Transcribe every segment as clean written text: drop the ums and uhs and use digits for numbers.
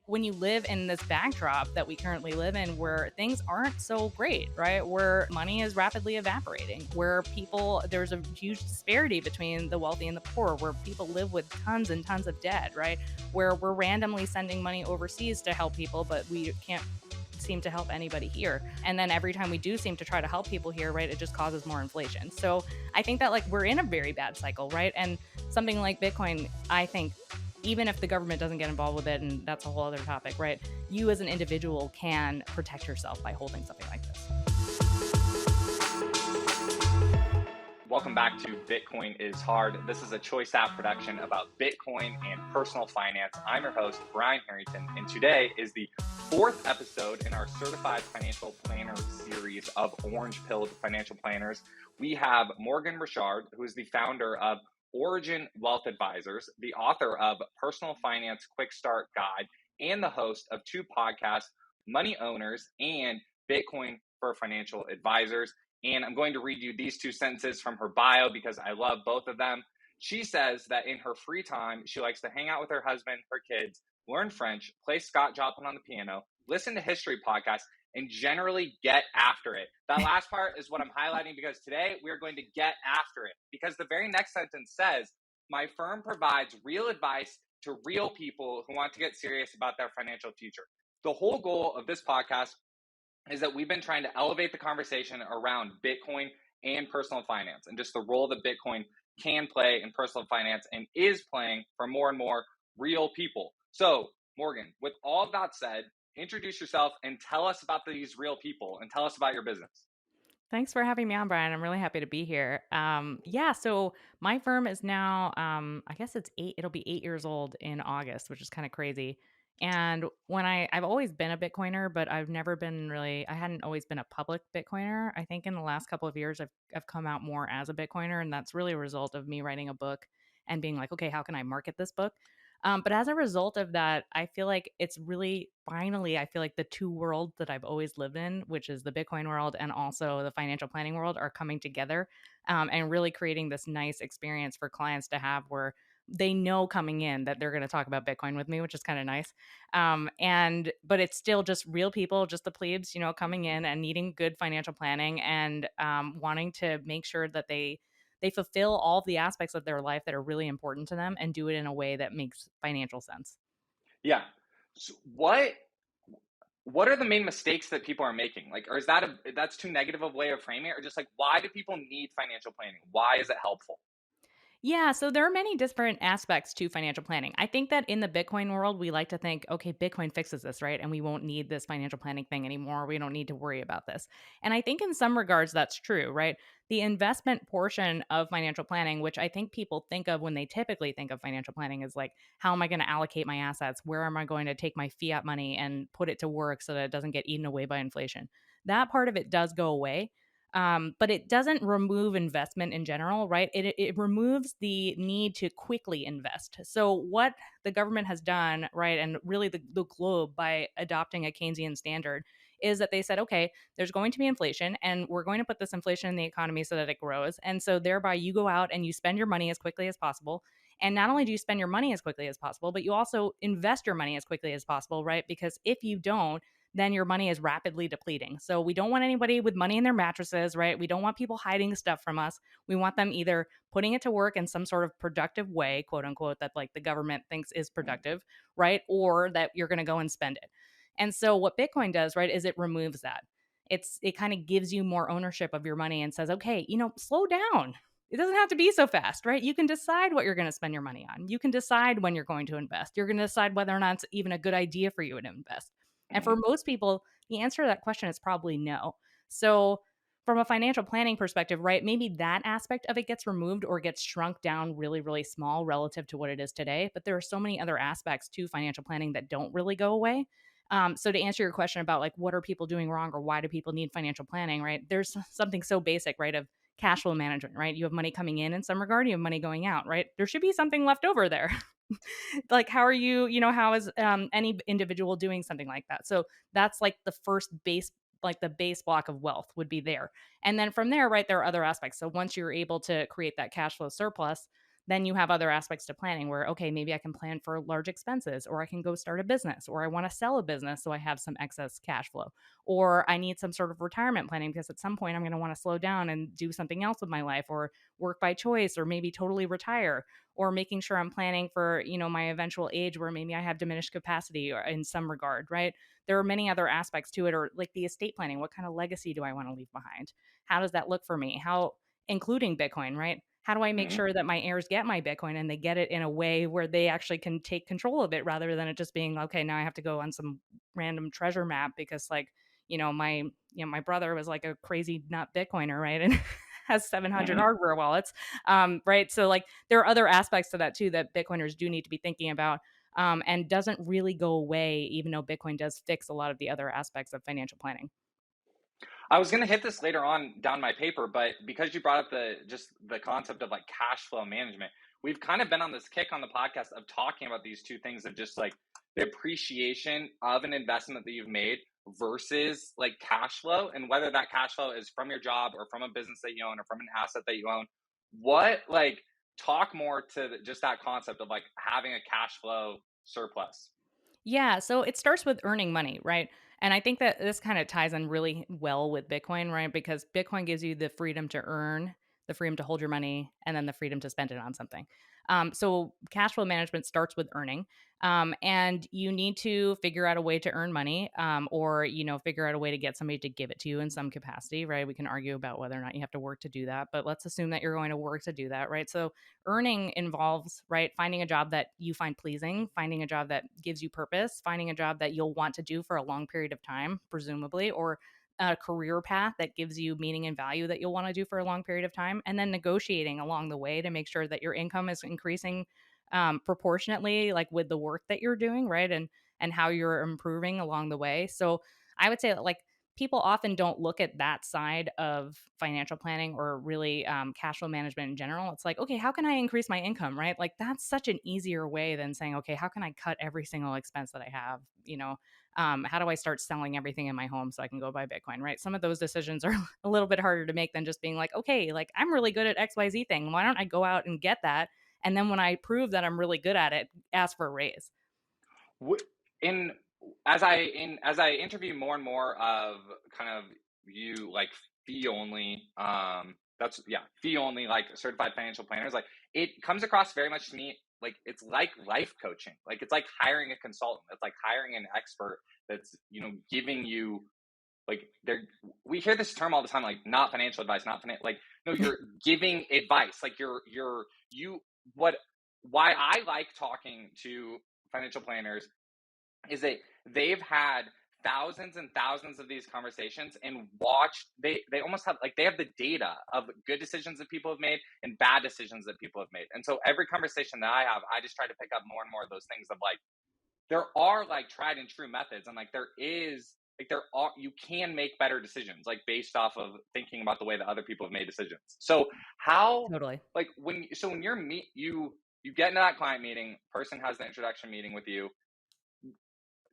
when you live in this backdrop that we currently live in where things aren't so great, right? Where money is rapidly evaporating, where there's a huge disparity between the wealthy and the poor, where people live with tons and tons of debt, right? Where we're randomly sending money overseas to help people, but we can't seem to help anybody here. And then every time we do seem to try to help people here, right, it just causes more inflation. So I think that like we're in a very bad cycle, right? And something like Bitcoin, I think, even if the government doesn't get involved with it, and that's a whole other topic, right? You as an individual can protect yourself by holding something like this. Welcome back to Bitcoin is Hard. This is a Choice App production about Bitcoin and personal finance. I'm your host, Brian Harrington, and today is the fourth episode in our Certified Financial Planner series of Orange Pilled Financial Planners. We have Morgen Rochard, who is the founder of Origin Wealth Advisors, the author of Personal Finance Quick Start Guide, and the host of two podcasts, Money Owners and Bitcoin for Financial Advisors. And I'm going to read you these two sentences from her bio because I love both of them. She says that in her free time, she likes to hang out with her husband, her kids, learn French, play Scott Joplin on the piano, listen to history podcasts, and generally get after it. That last part is what I'm highlighting because today we are going to get after it. Because the very next sentence says, my firm provides real advice to real people who want to get serious about their financial future. The whole goal of this podcast is that we've been trying to elevate the conversation around Bitcoin and personal finance and just the role that Bitcoin can play in personal finance and is playing for more and more real people. So, Morgen, with all of that said, introduce yourself and tell us about these real people and tell us about your business. Thanks for having me on, Brian. I'm really happy to be here. So my firm is now, I guess it'll be 8 years old in August, which is kind of crazy. And I've always been a Bitcoiner, but I hadn't always been a public Bitcoiner. I think in the last couple of years, I've come out more as a Bitcoiner, and that's really a result of me writing a book and being like, okay, how can I market this book? But as a result of that, I feel like it's really finally, I feel like the two worlds that I've always lived in, which is the Bitcoin world and also the financial planning world, are coming together and really creating this nice experience for clients to have where they know coming in that they're going to talk about Bitcoin with me, which is kind of nice. But it's still just real people, just the plebes, coming in and needing good financial planning and wanting to make sure that they fulfill all of the aspects of their life that are really important to them and do it in a way that makes financial sense. Yeah. So what are the main mistakes that people are making? Like, or is that's too negative of a way of framing it? Or just like, why do people need financial planning? Why is it helpful? Yeah, so there are many different aspects to financial planning. I think that in the Bitcoin world, we like to think, okay, Bitcoin fixes this, right? And we won't need this financial planning thing anymore. We don't need to worry about this. And I think in some regards, that's true, right? The investment portion of financial planning, which I think people think of when they typically think of financial planning, is like, how am I going to allocate my assets? Where am I going to take my fiat money and put it to work so that it doesn't get eaten away by inflation? That part of it does go away. But it doesn't remove investment in general, right? It removes the need to quickly invest. So what the government has done, right, and really the globe by adopting a Keynesian standard is that they said, okay, there's going to be inflation and we're going to put this inflation in the economy so that it grows. And so thereby you go out and you spend your money as quickly as possible. And not only do you spend your money as quickly as possible, but you also invest your money as quickly as possible, right? Because if you don't, then your money is rapidly depleting. So we don't want anybody with money in their mattresses, right? We don't want people hiding stuff from us. We want them either putting it to work in some sort of productive way, quote unquote, that like the government thinks is productive, right? Or that you're going to go and spend it. And so what Bitcoin does, right, is it removes that. It kind of gives you more ownership of your money and says, okay, slow down. It doesn't have to be so fast, right? You can decide what you're going to spend your money on. You can decide when you're going to invest. You're going to decide whether or not it's even a good idea for you to invest. And for most people, the answer to that question is probably no. So from a financial planning perspective, right, maybe that aspect of it gets removed or gets shrunk down really, really small relative to what it is today. But there are so many other aspects to financial planning that don't really go away. So to answer your question about like, what are people doing wrong or why do people need financial planning, right? There's something so basic, right, of cash flow management, right? You have money coming in some regard, you have money going out, right? There should be something left over there. Like, how are how is any individual doing something like that? So that's like the first base, like the base block of wealth would be there. And then from there, right, there are other aspects. So once you're able to create that cash flow surplus, Then you have other aspects to planning where, okay, maybe I can plan for large expenses, or I can go start a business, or I want to sell a business so I have some excess cash flow, or I need some sort of retirement planning because at some point I'm going to want to slow down and do something else with my life, or work by choice, or maybe totally retire, or making sure I'm planning for, my eventual age where maybe I have diminished capacity or in some regard, right? There are many other aspects to it, or like the estate planning. What kind of legacy do I want to leave behind? How does that look for me? How, including Bitcoin, right? How do I make Mhm. sure that my heirs get my Bitcoin and they get it in a way where they actually can take control of it rather than it just being, okay, now I have to go on some random treasure map because like, my brother was like a crazy nut Bitcoiner, right? And has 700 Mhm. hardware wallets. Right. So like there are other aspects to that too that Bitcoiners do need to be thinking about. And doesn't really go away, even though Bitcoin does fix a lot of the other aspects of financial planning. I was going to hit this later on down my paper, but because you brought up the concept of like cash flow management, we've kind of been on this kick on the podcast of talking about these two things of just like the appreciation of an investment that you've made versus like cash flow, and whether that cash flow is from your job or from a business that you own or from an asset that you own. What like talk more to just that concept of like having a cash flow surplus. Yeah, so it starts with earning money, right? And I think that this kind of ties in really well with Bitcoin, right? Because Bitcoin gives you the freedom to earn, the freedom to hold your money, and then the freedom to spend it on something. So cash flow management starts with earning, and you need to figure out a way to earn money, or figure out a way to get somebody to give it to you in some capacity, right? We can argue about whether or not you have to work to do that, but let's assume that you're going to work to do that, right? So earning involves, right, finding a job that you find pleasing, finding a job that gives you purpose, finding a job that you'll want to do for a long period of time, presumably, or a career path that gives you meaning and value that you'll want to do for a long period of time, and then negotiating along the way to make sure that your income is increasing proportionately, like with the work that you're doing, right, and how you're improving along the way. So I would say that, like, people often don't look at that side of financial planning or really cash flow management in general. It's like, okay, how can I increase my income, right? Like that's such an easier way than saying, okay, how can I cut every single expense that I have? How do I start selling everything in my home so I can go buy Bitcoin, right? Some of those decisions are a little bit harder to make than just being like, okay, like I'm really good at XYZ thing. Why don't I go out and get that? And then when I prove that I'm really good at it, ask for a raise. In as I interview more and more of kind of you like fee only that's yeah fee only like certified financial planners, like it comes across very much to me like it's like life coaching, like it's like hiring a consultant, it's like hiring an expert that's giving you like they're we hear this term all the time, like not financial advice, not financial, like no, you're giving advice, like you what why I like talking to financial planners is that they've had thousands and thousands of these conversations and watched they almost have like they have the data of good decisions that people have made and bad decisions that people have made. And so every conversation that I have, I just try to pick up more and more of those things of like there are like tried and true methods, and like there is like there are you can make better decisions like based off of thinking about the way that other people have made decisions. So how Totally. like when you're meet you get into that client meeting, person has the introduction meeting with you,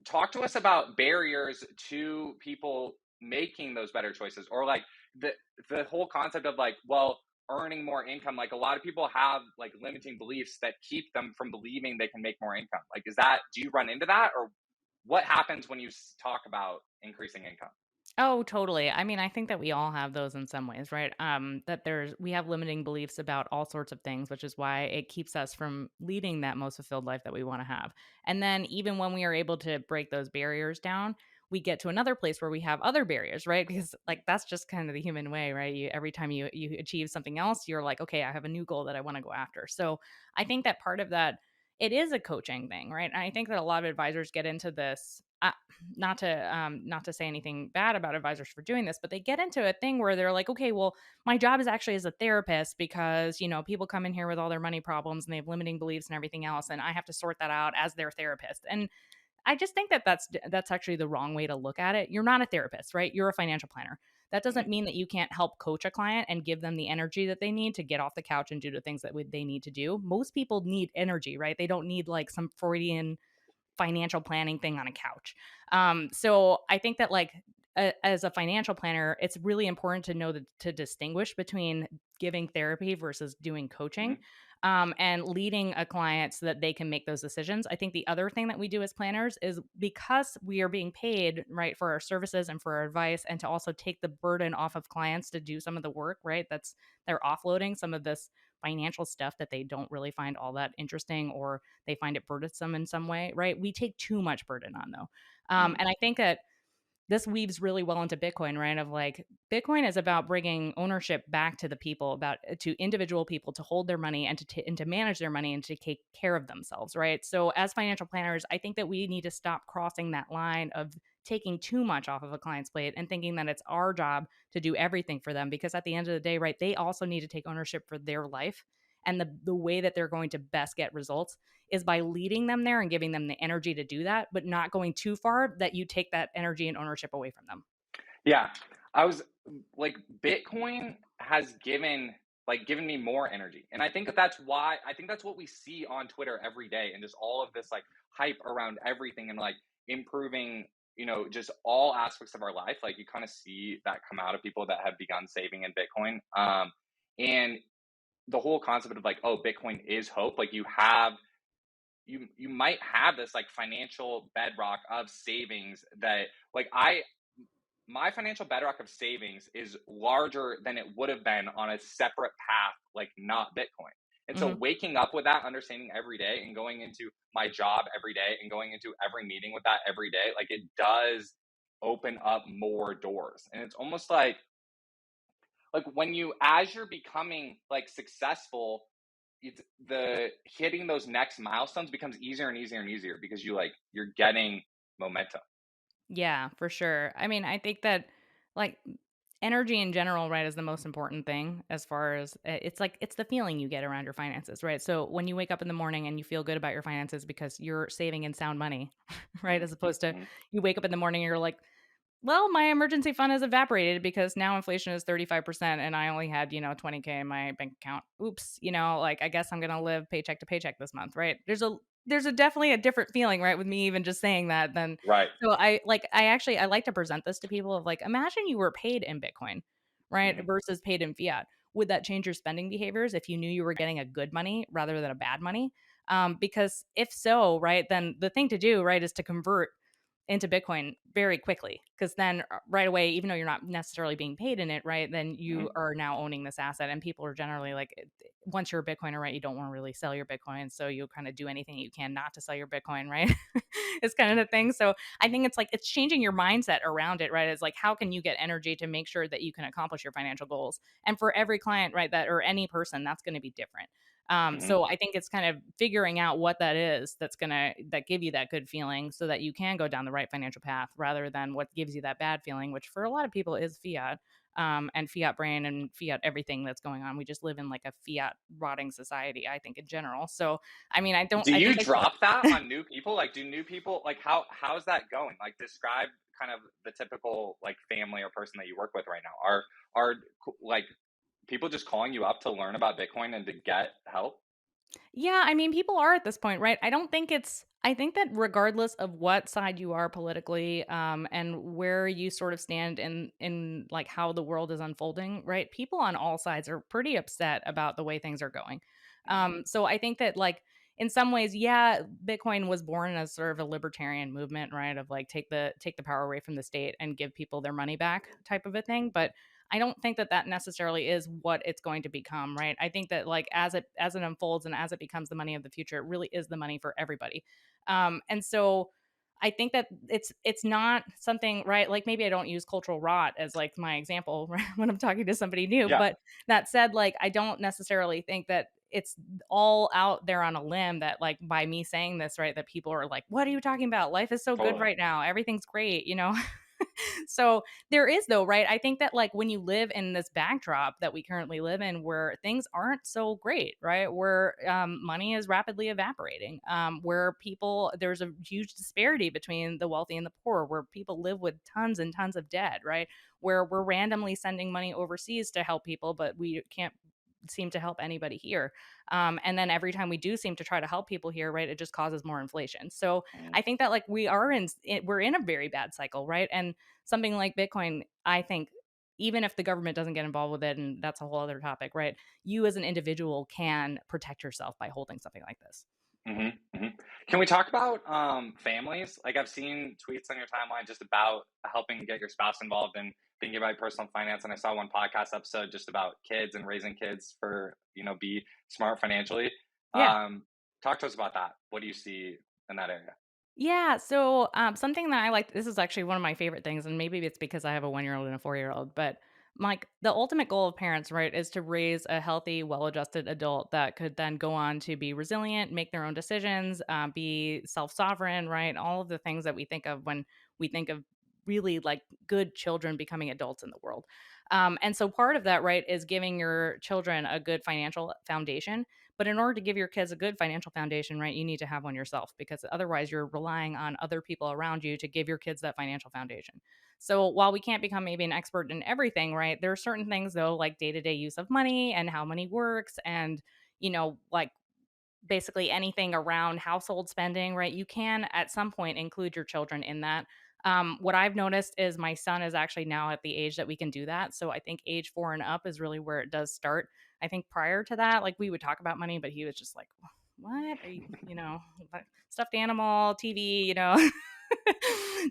talk to us about barriers to people making those better choices, or like the whole concept of like, well, earning more income, like a lot of people have like limiting beliefs that keep them from believing they can make more income. Like is that, do you run into that, or what happens when you talk about increasing income? Oh, totally. I mean, I think that we all have those in some ways, right? That we have limiting beliefs about all sorts of things, which is why it keeps us from leading that most fulfilled life that we want to have. And then even when we are able to break those barriers down, we get to another place where we have other barriers, right? Because like that's just kind of the human way, right? Every time you achieve something else, you're like, okay, I have a new goal that I want to go after. So I think that part of that, it is a coaching thing, right? And I think that a lot of advisors get into this. Not to say anything bad about advisors for doing this, but they get into a thing where they're like, okay, well, my job is actually as a therapist because people come in here with all their money problems and they have limiting beliefs and everything else, and I have to sort that out as their therapist. And I just think that that's actually the wrong way to look at it. You're not a therapist, right? You're a financial planner. That doesn't Mhm. mean that you can't help coach a client and give them the energy that they need to get off the couch and do the things that they need to do. Most people need energy, right? They don't need like some Freudian financial planning thing on a couch. So I think that like as a financial planner, it's really important to know to distinguish between giving therapy versus doing coaching. Mhm. and leading a client so that they can make those decisions. I think the other thing that we do as planners is because we are being paid, right, for our services and for our advice, and to also take the burden off of clients to do some of the work, right? They're offloading some of this financial stuff that they don't really find all that interesting, or they find it burdensome in some way, right? We take too much burden on though. Mm. And I think that this weaves really well into Bitcoin, right? Of like, Bitcoin is about bringing ownership back to the people, about to individual people to hold their money and and to manage their money and to take care of themselves, right? So as financial planners, I think that we need to stop crossing that line of taking too much off of a client's plate and thinking that it's our job to do everything for them, because at the end of the day, right, they also need to take ownership for their life. And the way that they're going to best get results is by leading them there and giving them the energy to do that, but not going too far that you take that energy and ownership away from them. Yeah, I was like, Bitcoin has given me more energy, and I think that's why I think that's what we see on Twitter every day, and just all of this like hype around everything, and like improving, just all aspects of our life. Like, you kind of see that come out of people that have begun saving in Bitcoin, and the whole concept of like, oh, Bitcoin is hope. Like, you might have this like financial bedrock of savings that, like, I my financial bedrock of savings is larger than it would have been on a separate path, like not Bitcoin. And so Hmm. waking up with that understanding every day, and going into my job every day, and going into every meeting with that every day, like, it does open up more doors. And it's almost like when you, as you're becoming like successful, it's the hitting those next milestones becomes easier and easier and easier, because you're getting momentum. Yeah, for sure. I mean, I think that like energy in general, right, is the most important thing as far as it's like it's the feeling you get around your finances, right? So when you wake up in the morning and you feel good about your finances because you're saving in sound money, right? As opposed to Mm-hmm. you wake up in the morning and you're like, well, my emergency fund has evaporated because now inflation is 35% and I only had, 20K in my bank account. Oops, like I guess I'm going to live paycheck to paycheck this month, right? There's a definitely a different feeling, right, with me even just saying that than Right. so I like to present this to people of like, imagine you were paid in Bitcoin, right, Mm-hmm. versus paid in fiat. Would that change your spending behaviors if you knew you were getting a good money rather than a bad money? Because if so, right, then the thing to do, right, is to convert into Bitcoin very quickly, because then right away, even though you're not necessarily being paid in it, right, then you Mm-hmm. are now owning this asset. And people are generally like, once you're a Bitcoiner, right, you don't want to really sell your Bitcoin. So you kind of do anything you can not to sell your Bitcoin, right? It's kind of the thing. So I think it's like, it's changing your mindset around it, right? It's like, how can you get energy to make sure that you can accomplish your financial goals? And for every client, right, that or any person, that's going to be different. Mm-hmm. So I think it's kind of figuring out what that is that give you that good feeling so that you can go down the right financial path rather than what gives you that bad feeling, which for a lot of people is fiat, and fiat brain and fiat everything that's going on. We just live in like a fiat rotting society, I think, in general. So I mean, Do I you think drop that on new people? Like, do new people, like, how's that going? Like, describe kind of the typical like family or person that you work with right now. Are like people just calling you up to learn about Bitcoin and to get help? Yeah, I mean, people are at this point, right? I think that regardless of what side you are politically, and where you sort of stand in like how the world is unfolding, right? People on all sides are pretty upset about the way things are going. Mm-hmm. So I think that like in some ways, yeah, Bitcoin was born as sort of a libertarian movement, right? Of like take the power away from the state and give people their money back type of a thing. But I don't think that that necessarily is what it's going to become, right? I think that like as it unfolds and as it becomes the money of the future, it really is the money for everybody. And so I think that it's not something, right. Like maybe I don't use cultural rot as like my example right, when I'm talking to somebody new. Yeah. But that said, like I don't necessarily think that it's all out there on a limb that like by me saying this, right, that people are like, what are you talking about? Life is so good Totally. right now. Everything's great. So there is though, right? I think that like when you live in this backdrop that we currently live in where things aren't so great, right? Where money is rapidly evaporating, where people there's a huge disparity between the wealthy and the poor, where people live with tons and tons of debt, right? Where we're randomly sending money overseas to help people, but we can't seem to help anybody here. And then every time we do seem to try to help people here, right, it just causes more inflation. So Mm-hmm. I think that like we're in a very bad cycle, right? And something like Bitcoin, I think even if the government doesn't get involved with it, and that's a whole other topic, right? You as an individual can protect yourself by holding something like this. Hmm. Hmm. Can we talk about families? Like I've seen tweets on your timeline just about helping get your spouse involved in thinking about personal finance, and I saw one podcast episode just about kids and raising kids for be smart financially. Yeah. Um, Talk to us about that. What do you see in that area? Yeah. So, something that I like, this is actually one of my favorite things, and maybe it's because I have a 1 year old and a 4 year old, but like the ultimate goal of parents, right, is to raise a healthy, well adjusted adult that could then go on to be resilient, make their own decisions, be self sovereign, right? All of the things that we think of when we think of really like good children becoming adults in the world. And so part of that, right, is giving your children a good financial foundation. But in order to give your kids a good financial foundation, right, you need to have one yourself because otherwise you're relying on other people around you to give your kids that financial foundation. So while we can't become maybe an expert in everything, right, there are certain things though, like day to day use of money and how money works and, like basically anything around household spending, right? You can at some point include your children in that. What I've noticed is my son is actually now at the age that we can do that. So I think age 4 and up is really where it does start. I think prior to that, like we would talk about money, but he was just like, what are you, stuffed animal, TV,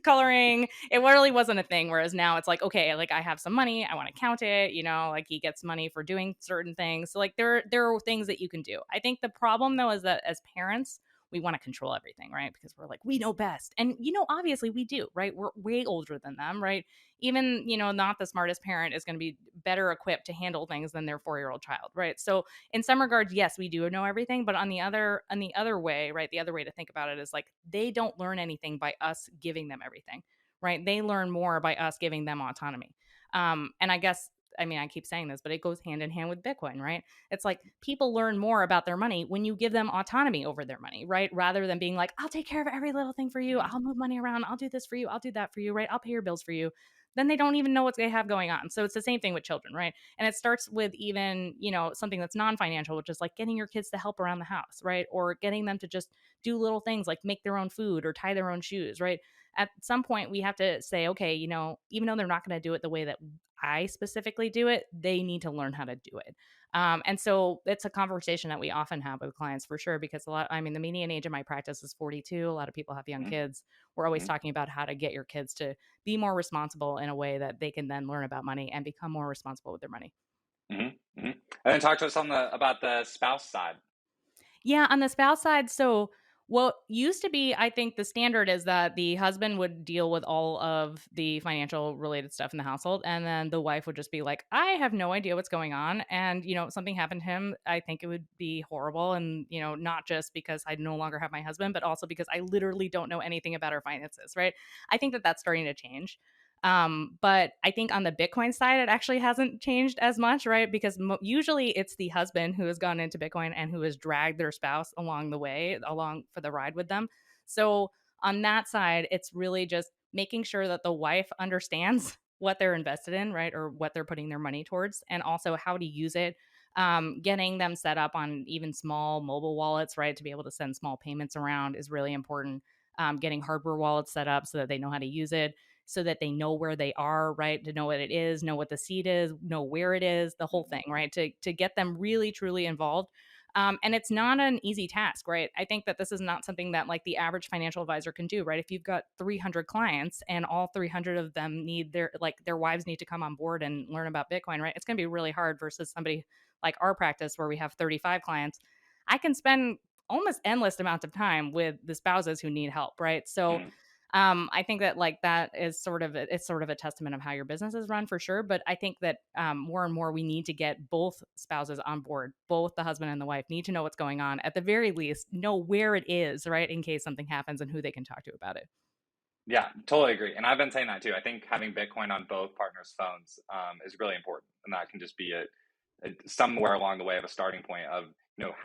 coloring. It really wasn't a thing. Whereas now it's like, okay, like I have some money, I want to count it, like he gets money for doing certain things. So like there are things that you can do. I think the problem though is that as parents, we want to control everything, right? Because we're like, we know best. And obviously we do, right? We're way older than them, right? Even, not the smartest parent is going to be better equipped to handle things than their 4 year old child, right? So in some regards, yes, we do know everything, but on the other way, right? The other way to think about it is like they don't learn anything by us giving them everything, right? They learn more by us giving them autonomy. And I guess I mean, I keep saying this, but it goes hand in hand with Bitcoin, right? It's like people learn more about their money when you give them autonomy over their money, right? Rather than being like, I'll take care of every little thing for you. I'll move money around. I'll do this for you. I'll do that for you, right? I'll pay your bills for you. Then they don't even know what they have going on. So it's the same thing with children, right? And it starts with even, something that's non-financial, which is like getting your kids to help around the house, right? Or getting them to just do little things like make their own food or tie their own shoes, right? At some point we have to say, okay, even though they're not going to do it the way that I specifically do it, they need to learn how to do it. And so it's a conversation that we often have with clients for sure, because I mean, the median age of my practice is 42. A lot of people have young kids. We're always talking about how to get your kids to be more responsible in a way that they can then learn about money and become more responsible with their money. Mm-hmm. Mm-hmm. And then talk to us about the spouse side. Yeah, on the spouse side, so what used to be, I think the standard is that the husband would deal with all of the financial related stuff in the household, and then the wife would just be like, I have no idea what's going on. And, if something happened to him, I think it would be horrible. And, not just because I no longer have my husband, but also because I literally don't know anything about our finances, right? I think that that's starting to change. But I think on the Bitcoin side, it actually hasn't changed as much, right? Because usually it's the husband who has gone into Bitcoin and who has dragged their spouse along the way, along for the ride with them. So on that side, it's really just making sure that the wife understands what they're invested in, right? Or what they're putting their money towards, and also how to use it. Getting them set up on even small mobile wallets, right? To be able to send small payments around is really important. Getting hardware wallets set up so that they know how to use it, so that they know where they are, right? To know what it is, know what the seed is, know where it is, the whole thing, right? To get them really truly involved. And it's not an easy task, right? I think that this is not something that like the average financial advisor can do, right? If you've got 300 clients and all 300 of them need their wives need to come on board and learn about Bitcoin, right? It's going to be really hard versus somebody like our practice where we have 35 clients. I can spend almost endless amounts of time with the spouses who need help, right? So I think that like that is it's sort of a testament of how your business is run for sure. But I think that more and more we need to get both spouses on board. Both the husband and the wife need to know what's going on. At the very least, know where it is, right, in case something happens, and who they can talk to about it. Yeah, totally agree. And I've been saying that too. I think having Bitcoin on both partners' phones is really important, and that can just be somewhere along the way of a starting point of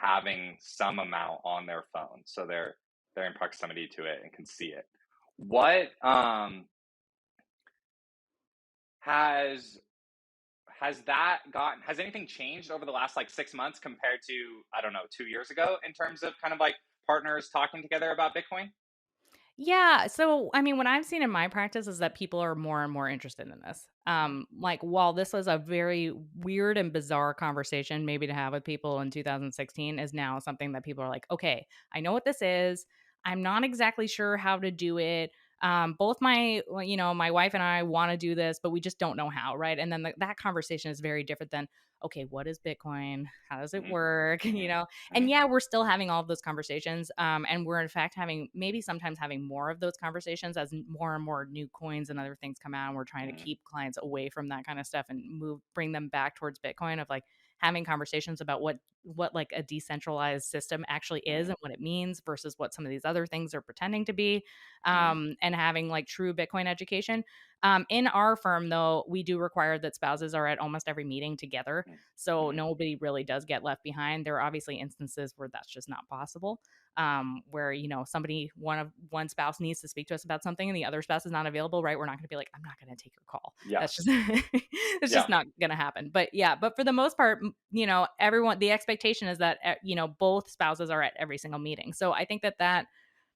having some amount on their phone, so they're in proximity to it and can see it. What has has anything changed over the last like 6 months compared to, I don't know, 2 years ago in terms of kind of like partners talking together about Bitcoin? Yeah. So, I mean, what I've seen in my practice is that people are more and more interested in this. Like, while this was a very weird and bizarre conversation, maybe to have with people in 2016, is now something that people are like, okay, I know what this is. I'm not exactly sure how to do it. Both my wife and I want to do this, but we just don't know how, right? And then that conversation is very different than, okay, what is Bitcoin? How does it Hmm. work? Hmm. And Hmm. yeah, we're still having all of those conversations. And we're in fact having maybe sometimes having more of those conversations as more and more new coins and other things come out. And we're trying to Hmm. keep clients away from that kind of stuff and bring them back towards Bitcoin, of like having conversations about what like a decentralized system actually is Hmm. and what it means versus what some of these other things are pretending to be. Hmm. And having like true Bitcoin education. In our firm, though, we do require that spouses are at almost every meeting together, so Hmm. nobody really does get left behind. There are obviously instances where that's just not possible, where one spouse needs to speak to us about something and the other spouse is not available. Right? We're not going to be like, I'm not going to take your call. Yeah. That's just it's just Yeah. not going to happen. But yeah, but for the most part, everyone, the expectation is that both spouses are at every single meeting. So I think that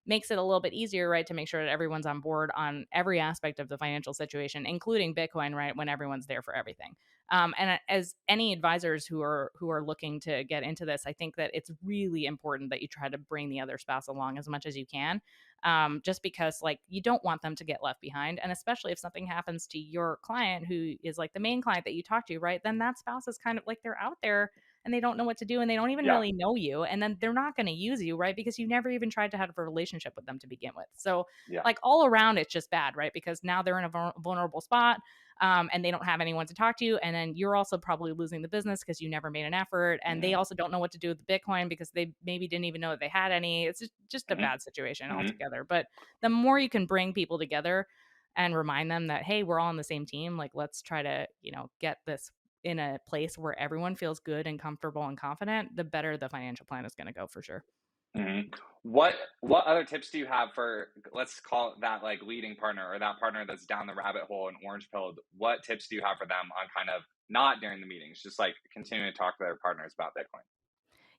makes it a little bit easier, right, to make sure that everyone's on board on every aspect of the financial situation, including Bitcoin, right, when everyone's there for everything. And as any advisors who are looking to get into this, I think that it's really important that you try to bring the other spouse along as much as you can, just because like you don't want them to get left behind, and especially if something happens to your client who is like the main client that you talk to, right? Then that spouse is kind of like they're out there and they don't know what to do and they don't even Yeah. really know you, and then they're not going to use you, right, because you never even tried to have a relationship with them to begin with. So Yeah. like all around it's just bad, right, because now they're in a vulnerable spot, and they don't have anyone to talk to, and then you're also probably losing the business because you never made an effort, and they Hmm. also don't know what to do with the Bitcoin because they maybe didn't even know that they had any. It's just a Hmm. bad situation Hmm. altogether. But the more you can bring people together and remind them that, hey, we're all on the same team, like let's try to get this in a place where everyone feels good and comfortable and confident, the better the financial plan is going to go for sure. Hmm. What other tips do you have for, let's call it that, like leading partner or that partner that's down the rabbit hole and orange pilled? What tips do you have for them on kind of not during the meetings, just like continuing to talk to their partners about Bitcoin?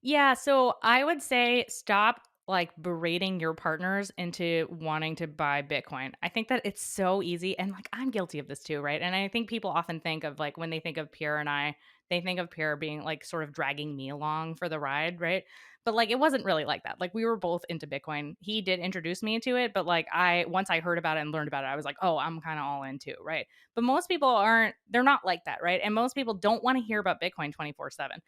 Yeah, so I would say stop like berating your partners into wanting to buy Bitcoin. I think that it's so easy, and like I'm guilty of this too, right? And I think people often think of like when they think of Pierre and I, they think of Pierre being like sort of dragging me along for the ride, right? But like it wasn't really like that. Like we were both into Bitcoin. He did introduce me to it, but like I once I heard about it and learned about it, I was like, "Oh, I'm kind of all in too," right? But most people aren't, they're not like that, right? And most people don't want to hear about Bitcoin 24/7.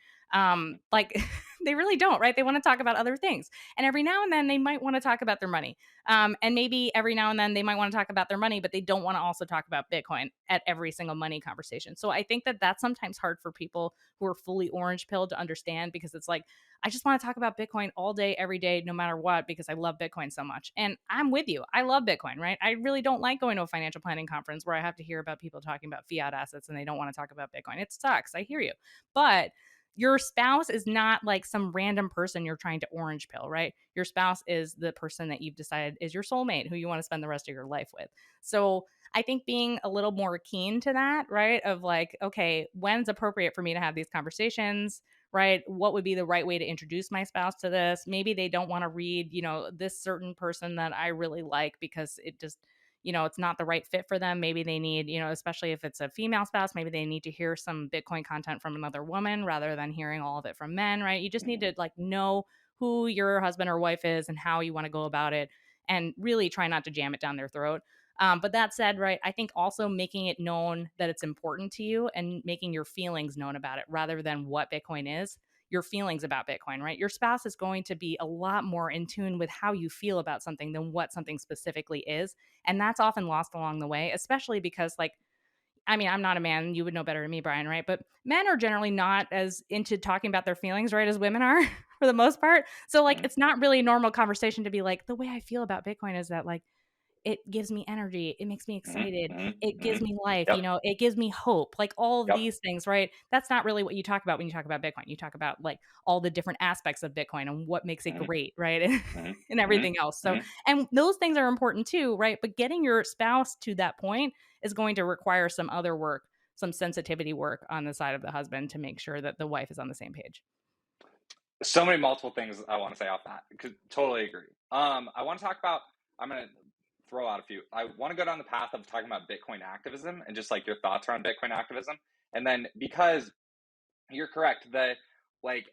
Like they really don't, right? They want to talk about other things. And every now and then they might want to talk about their money. And maybe every now and then they might want to talk about their money, but they don't want to also talk about Bitcoin at every single money conversation. So I think that that's sometimes hard for people who are fully orange pilled to understand, because it's like, I just want to talk about Bitcoin all day, every day, no matter what, because I love Bitcoin so much. And I'm with you. I love Bitcoin, right? I really don't like going to a financial planning conference where I have to hear about people talking about fiat assets and they don't want to talk about Bitcoin. It sucks. I hear you. But your spouse is not like some random person you're trying to orange pill, right? Your spouse is the person that you've decided is your soulmate who you want to spend the rest of your life with. So I think being a little more keen to that, right? Of like, okay, when's appropriate for me to have these conversations, right? What would be the right way to introduce my spouse to this? Maybe they don't want to read, this certain person that I really like because it just, it's not the right fit for them. Maybe they need, especially if it's a female spouse, maybe they need to hear some Bitcoin content from another woman rather than hearing all of it from men, right? You just need Hmm. to like know who your husband or wife is and how you want to go about it, and really try not to jam it down their throat. But that said, right, I think also making it known that it's important to you and making your feelings known about it rather than what Bitcoin is, your feelings about Bitcoin, right? Your spouse is going to be a lot more in tune with how you feel about something than what something specifically is. And that's often lost along the way, especially because, like, I mean, I'm not a man. You would know better than me, Brian, right? But men are generally not as into talking about their feelings, right, as women are for the most part. So, like, Hmm. it's not really a normal conversation to be like, the way I feel about Bitcoin is that, like, it gives me energy. It makes me Hmm. excited. Hmm. It gives Hmm. me life. Yep. It gives me hope. Like all of Yep. these things, right? That's not really what you talk about when you talk about Bitcoin. You talk about like all the different aspects of Bitcoin and what makes it Hmm. great, right? Hmm. And Hmm. everything else. So, Hmm. and those things are important too, right? But getting your spouse to that point is going to require some other work, some sensitivity work on the side of the husband to make sure that the wife is on the same page. So many multiple things I want to say off that. Totally agree. I want to talk about. I'm gonna throw out a few. I want to go down the path of talking about Bitcoin activism and just like your thoughts around Bitcoin activism. And then because you're correct, the like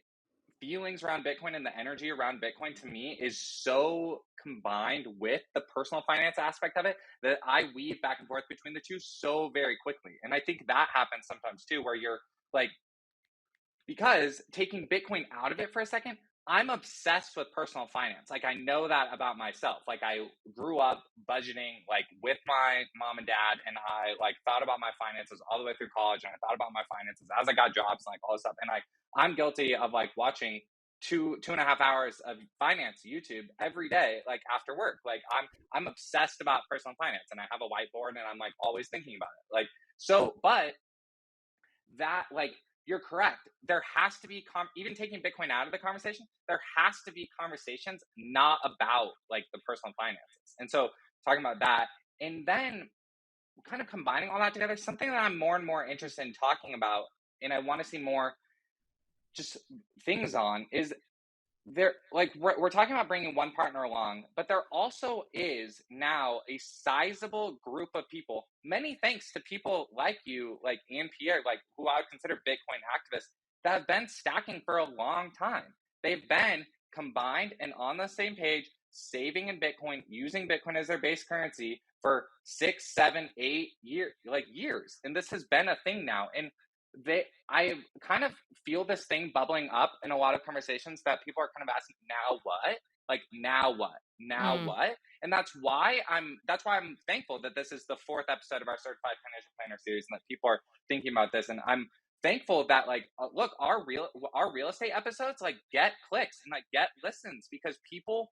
feelings around Bitcoin and the energy around Bitcoin to me is so combined with the personal finance aspect of it that I weave back and forth between the two so very quickly. And I think that happens sometimes too, where you're like, because taking Bitcoin out of it for a second, I'm obsessed with personal finance. Like, I know that about myself. Like, I grew up budgeting like with my mom and dad, and I like thought about my finances all the way through college, and I thought about my finances as I got jobs and like all this stuff. And I'm guilty of like watching 2.5 hours of finance YouTube every day, like after work. Like, I'm obsessed about personal finance, and I have a whiteboard, and I'm like always thinking about it. Like, so, but that like, you're correct. There has to be even taking Bitcoin out of the conversation, there has to be conversations not about like the personal finances. And so talking about that, and then kind of combining all that together, something that I'm more and more interested in talking about, and I want to see more just things on, is there, like, we're talking about bringing one partner along, but there also is now a sizable group of people, many thanks to people like you, like Ann Pierre, like who I would consider Bitcoin activists, that have been stacking for a long time. They've been combined and on the same page, saving in Bitcoin, using Bitcoin as their base currency for 6, 7, 8 years, and this has been a thing now. And I kind of feel this thing bubbling up in a lot of conversations that people are kind of asking, now what? Like, now what? Now Mm. what? And that's why I'm thankful that this is the 4th episode of our Certified Financial Planner series, and that people are thinking about this. And I'm thankful that like, look, our real estate episodes like get clicks and like get listens, because people,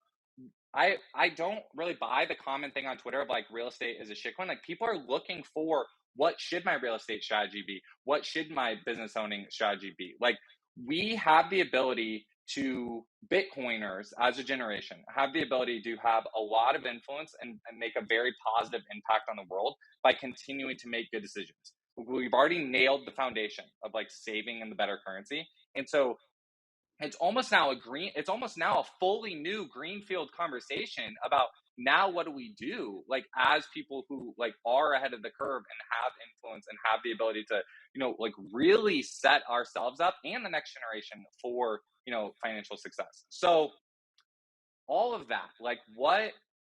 I don't really buy the common thing on Twitter of like real estate is a shitcoin. Like, people are looking for, what should my real estate strategy be? What should my business owning strategy be? Like, we have the ability to, Bitcoiners as a generation have the ability to have a lot of influence and make a very positive impact on the world by continuing to make good decisions. We've already nailed the foundation of like saving in the better currency. And so it's almost now a fully new greenfield conversation about, now what do we do, like, as people who like are ahead of the curve and have influence and have the ability to, like, really set ourselves up and the next generation for, financial success. So all of that, like,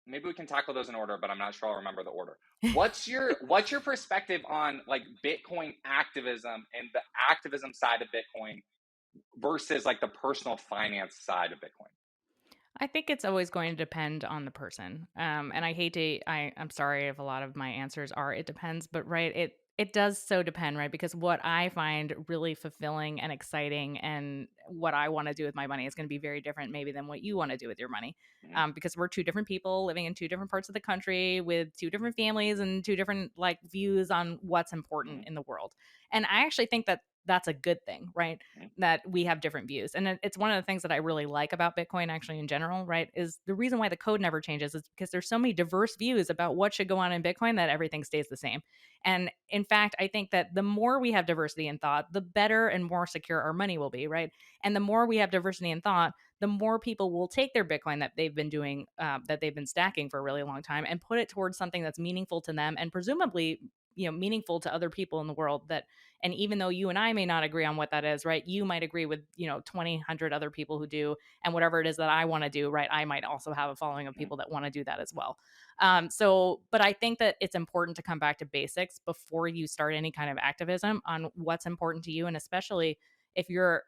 maybe we can tackle those in order, but I'm not sure I'll remember the order. What's your perspective on like Bitcoin activism and the activism side of Bitcoin versus like the personal finance side of Bitcoin? I think it's always going to depend on the person. And I hate to, I'm sorry if a lot of my answers are, it depends, but right, it does so depend, right? Because what I find really fulfilling and exciting and what I want to do with my money is going to be very different maybe than what you want to do with your money. Mm-hmm. Because we're two different people living in two different parts of the country with two different families and two different like views on what's important in the world. And I actually think that that's a good thing, right? That we have different views. And it's one of the things that I really like about Bitcoin actually in general, right? Is the reason why the code never changes is because there's so many diverse views about what should go on in Bitcoin that everything stays the same. And in fact, I think that the more we have diversity in thought, the better and more secure our money will be, right? And the more we have diversity in thought, the more people will take their Bitcoin that they've been doing, that they've been stacking for a really long time, and put it towards something that's meaningful to them and presumably, meaningful to other people in the world. That, and even though you and I may not agree on what that is, right, you might agree with 200 other people who do, and whatever it is that I want to do, right, I might also have a following of people that want to do that as well. But I think that it's important to come back to basics before you start any kind of activism on what's important to you, and especially if you're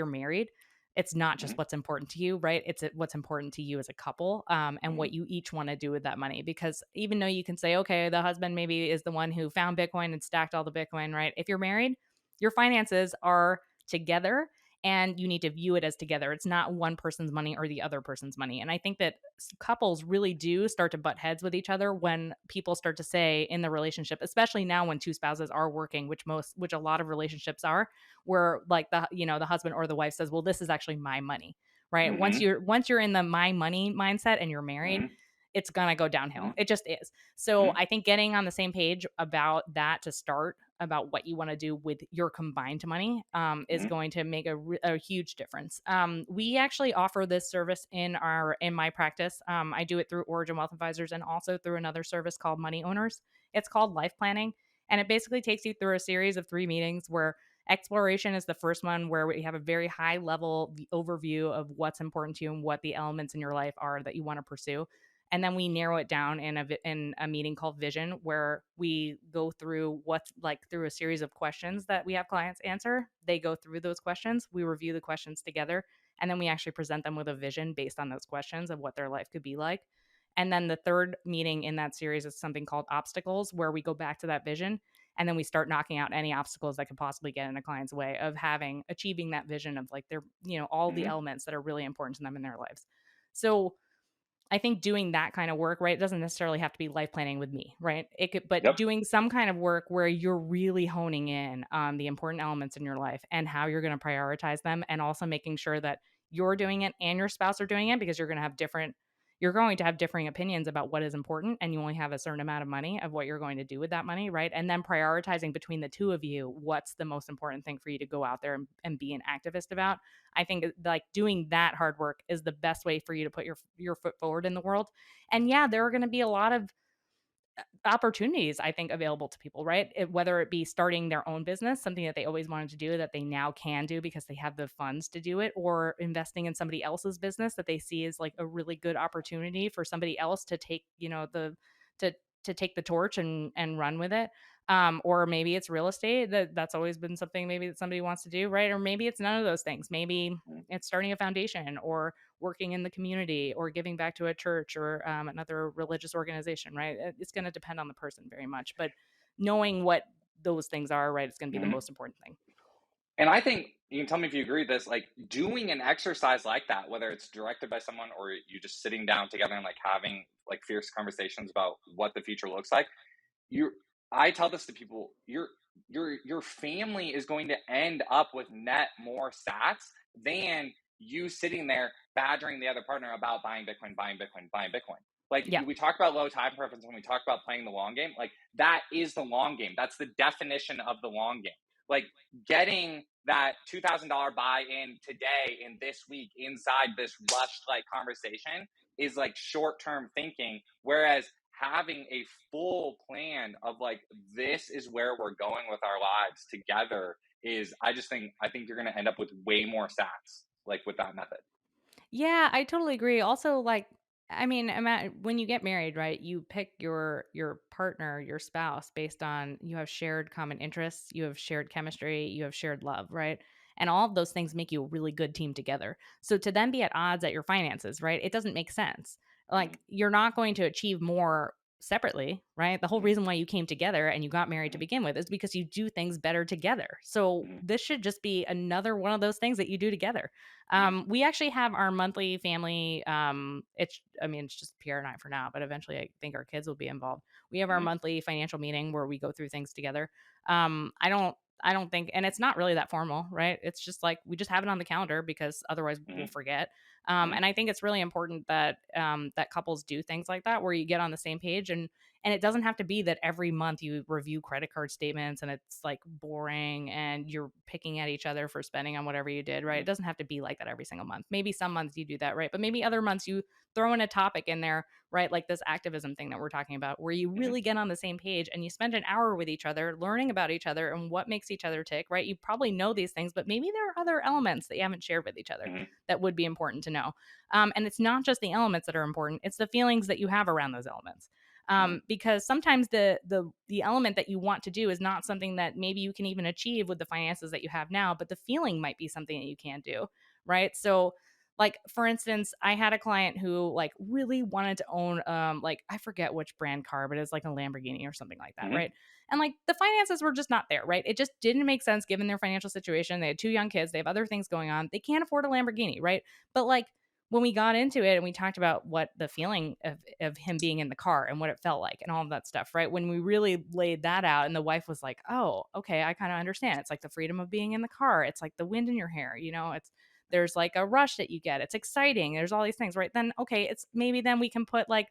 married, it's not just what's important to you, right? It's what's important to you as a couple, and what you each want to do with that money. Because even though you can say, okay, the husband maybe is the one who found Bitcoin and stacked all the Bitcoin, right? If you're married, your finances are together and you need to view it as together. It's not one person's money or the other person's money. And I think that couples really do start to butt heads with each other when people start to say in the relationship, especially now when two spouses are working, which a lot of relationships are, where like the husband or the wife says, well, this is actually my money, right? Mm-hmm. Once you're in the my money mindset and you're married, Mm-hmm. it's gonna go downhill. Mm-hmm. It just is. So I think getting on the same page about that to start about what you want to do with your combined money is Hmm. going to make a huge difference. We actually offer this service in my practice. I do it through Origin Wealth Advisors and also through another service called Money Owners. It's called Life Planning, and it basically takes you through a series of 3 meetings where exploration is the first one, where we have a very high level overview of what's important to you and what the elements in your life are that you want to pursue. And then we narrow it down in a meeting called Vision, where we go through what's like through a series of questions that we have clients answer. They go through those questions, we review the questions together, and then we actually present them with a vision based on those questions of what their life could be like. And then the third meeting in that series is something called Obstacles, where we go back to that vision and then we start knocking out any obstacles that could possibly get in a client's way of having achieving that vision of like their, all the Hmm. elements that are really important to them in their lives. So I think doing that kind of work, right? It doesn't necessarily have to be life planning with me, right? It could, but Yep. doing some kind of work where you're really honing in on the important elements in your life and how you're going to prioritize them, and also making sure that you're doing it and your spouse are doing it, because you're going to have differing opinions about what is important, and you only have a certain amount of money of what you're going to do with that money, right? And then prioritizing between the two of you what's the most important thing for you to go out there and be an activist about. I think like doing that hard work is the best way for you to put your foot forward in the world. And yeah, there are going to be a lot of opportunities, I think, available to people, right? Whether it be starting their own business, something that they always wanted to do that they now can do because they have the funds to do it, or investing in somebody else's business that they see as like a really good opportunity for somebody else to take, to take the torch and run with it. Or maybe it's real estate, that's always been something maybe that somebody wants to do, right? Or maybe it's none of those things. Maybe it's starting a foundation, or working in the community, or giving back to a church, or another religious organization, right? It's going to depend on the person very much, but knowing what those things are, right, is going to be the Hmm. most important thing. And I think you can tell me if you agree with this, like doing an exercise like that, whether it's directed by someone or you just sitting down together and like having like fierce conversations about what the future looks like. you I tell this to people, your family is going to end up with net more sats than you sitting there badgering the other partner about buying Bitcoin, buying Bitcoin, buying Bitcoin. Like Yeah. we talk about low time preference when we talk about playing the long game. Like that is the long game. That's the definition of the long game. Like getting that $2,000 buy in today in this week inside this rushed like conversation is like short term thinking. Whereas having a full plan of like this is where we're going with our lives together is I think you're going to end up with way more sats like with that method. Yeah, I totally agree. Also, like, I mean, when you get married, right? You pick your partner, your spouse, based on you have shared common interests, you have shared chemistry, you have shared love, right? And all of those things make you a really good team together. So to then be at odds at your finances, right? It doesn't make sense. Mm-hmm. Like, you're not going to achieve more separately, right? The whole Mm-hmm. reason why you came together and you got married to begin with is because you do things better together. So Mm-hmm. this should just be another one of those things that you do together. Mm-hmm. We actually have our monthly family. It's just Pierre and I for now, but eventually I think our kids will be involved. We have our Mm-hmm. monthly financial meeting where we go through things together. I don't think, and it's not really that formal, right? It's just like we just have it on the calendar because otherwise we'll Mm-hmm. forget. Mm-hmm. And I think it's really important that that couples do things like that, where you get on the same page, and it doesn't have to be that every month you review credit card statements and it's like boring and you're picking at each other for spending on whatever you did, right? It doesn't have to be like that every single month. Maybe some months you do that, right? But maybe other months you throw in a topic in there, right? Like this activism thing that we're talking about, where you Mm-hmm. really get on the same page and you spend an hour with each other learning about each other and what makes each other tick, right? You probably know these things, but maybe there are other elements that you haven't shared with each other Mm-hmm. that would be important to know. And it's not just the elements that are important, it's the feelings that you have around those elements. Because sometimes the element that you want to do is not something that maybe you can even achieve with the finances that you have now, but the feeling might be something that you can do, right? So like for instance, I had a client who like really wanted to own like I forget which brand car, but it's like a Lamborghini or something like that, Mm-hmm. right? And like the finances were just not there, right? It just didn't make sense given their financial situation. They had 2 young kids, they have other things going on, they can't afford a Lamborghini, right? But like when we got into it and we talked about what the feeling of him being in the car and what it felt like and all of that stuff, right? When we really laid that out and the wife was like, oh, okay, I kind of understand. It's like the freedom of being in the car. It's like the wind in your hair, there's like a rush that you get. It's exciting. There's all these things, right? Then, okay, it's maybe then we can put like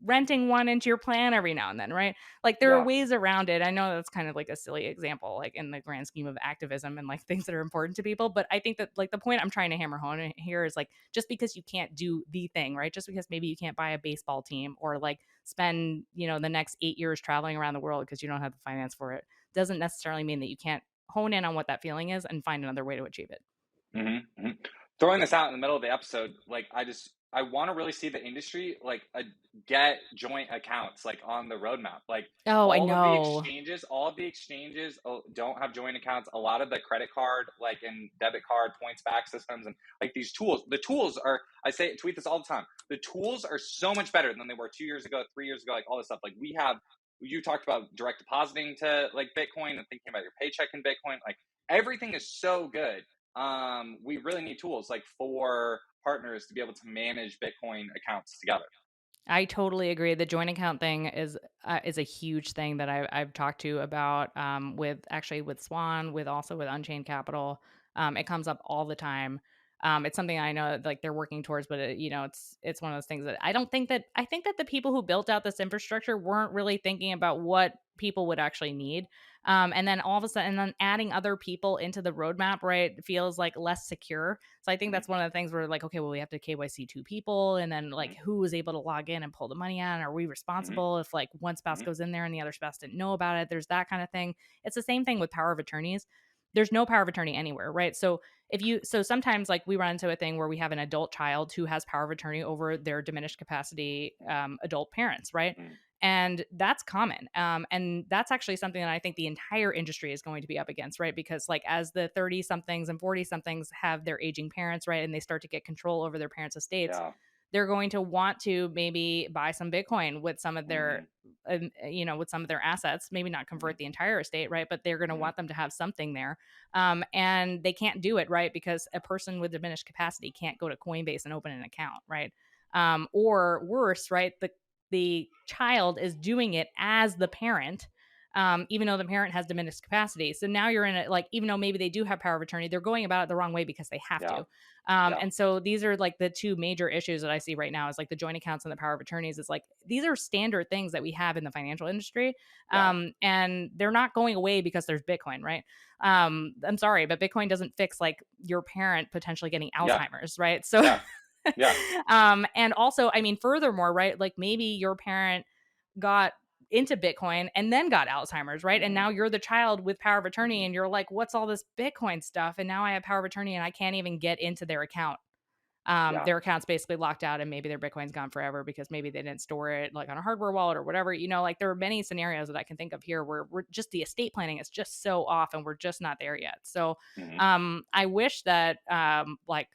renting one into your plan every now and then, right? Like there are Yeah. ways around it. I know that's kind of like a silly example, like in the grand scheme of activism and like things that are important to people. But I think that like the point I'm trying to hammer home here is like just because you can't do the thing, right? Just because maybe you can't buy a baseball team or like spend, the next 8 years traveling around the world because you don't have the finance for it, doesn't necessarily mean that you can't hone in on what that feeling is and find another way to achieve it. Mm-hmm, mm-hmm. Throwing this out in the middle of the episode, like I want to really see the industry like get joint accounts like on the roadmap. Like Oh, I know. all of the exchanges don't have joint accounts. A lot of the credit card, like and debit card points back systems, and like these tools. The tools are I say tweet this all the time. The tools are so much better than they were 2 years ago, 3 years ago. Like all this stuff. Like we have. You talked about direct depositing to like Bitcoin and thinking about your paycheck in Bitcoin. Like everything is so good. We really need tools like for partners to be able to manage Bitcoin accounts together. I totally agree. The joint account thing is a huge thing that I've talked to about with Swan, with also with Unchained Capital. It comes up all the time. It's something I know like they're working towards, but it's one of those things that I think that the people who built out this infrastructure weren't really thinking about what people would actually need. And then all of a sudden, and then adding other people into the roadmap, right, feels like less secure. So I think Mm-hmm, that's one of the things where like, okay, well, we have to KYC two people, and then like mm-hmm, who is able to log in and pull the money out? Are we responsible if like one spouse mm-hmm, goes in there and the other spouse didn't know about it? There's that kind of thing. It's the same thing with power of attorneys. There's no power of attorney anywhere, right? So sometimes like we run into a thing where we have an adult child who has power of attorney over their diminished capacity adult parents, right? mm-hmm, And that's common. And that's actually something that I think the entire industry is going to be up against, right? Because like as the 30 somethings and 40 somethings have their aging parents, right, and they start to get control over their parents' estates, yeah. they're going to want to maybe buy some Bitcoin Mm-hmm, with some of their assets, maybe not mm-hmm, convert the entire estate, right? But they're going to mm-hmm, want them to have something there. And they can't do it, right? Because a person with diminished capacity can't go to Coinbase and open an account, right? Or worse, right? The child is doing it as the parent, even though the parent has diminished capacity. So now you're in it, like, even though maybe they do have power of attorney, they're going about it the wrong way because they have yeah. to. Yeah. And so these are like the two major issues that I see right now is like the joint accounts and the power of attorneys. Is like these are standard things that we have in the financial industry. Yeah. And they're not going away because there's Bitcoin, right? I'm sorry, but Bitcoin doesn't fix like your parent potentially getting Yeah. Alzheimer's, right? So Yeah. Yeah. and also, I mean, furthermore, right? Like maybe your parent got into Bitcoin and then got Alzheimer's, right? And Mm-hmm, now you're the child with power of attorney mm-hmm, and you're like, what's all this Bitcoin stuff? And now I have power of attorney and I can't even get into their account. yeah. Their account's basically locked out and maybe their Bitcoin's gone forever because maybe they didn't store it like on a hardware wallet or whatever. Like there are many scenarios that I can think of here where we're just the estate planning is just so off and we're just not there yet. So Mm-hmm, I wish that like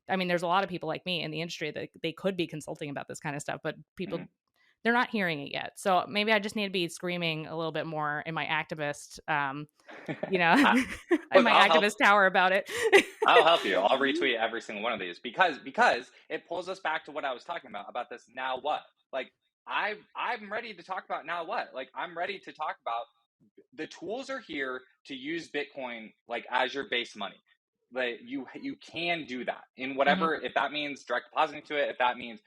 I mean, there's a lot of people like me in the industry that they could be consulting about this kind of stuff, but mm-hmm. people they're not hearing it yet. So maybe I just need to be screaming a little bit more in my activist, you know, I, in look, my I'll help. activist tower about it. I'll help you. I'll retweet every single one of these because it pulls us back to what I was talking about this now what? Like I'm ready to talk about now what? Like I'm ready to talk about the tools are here to use Bitcoin like as your base money. Like you can do that in Mhm. whatever if that means direct depositing to it, if that means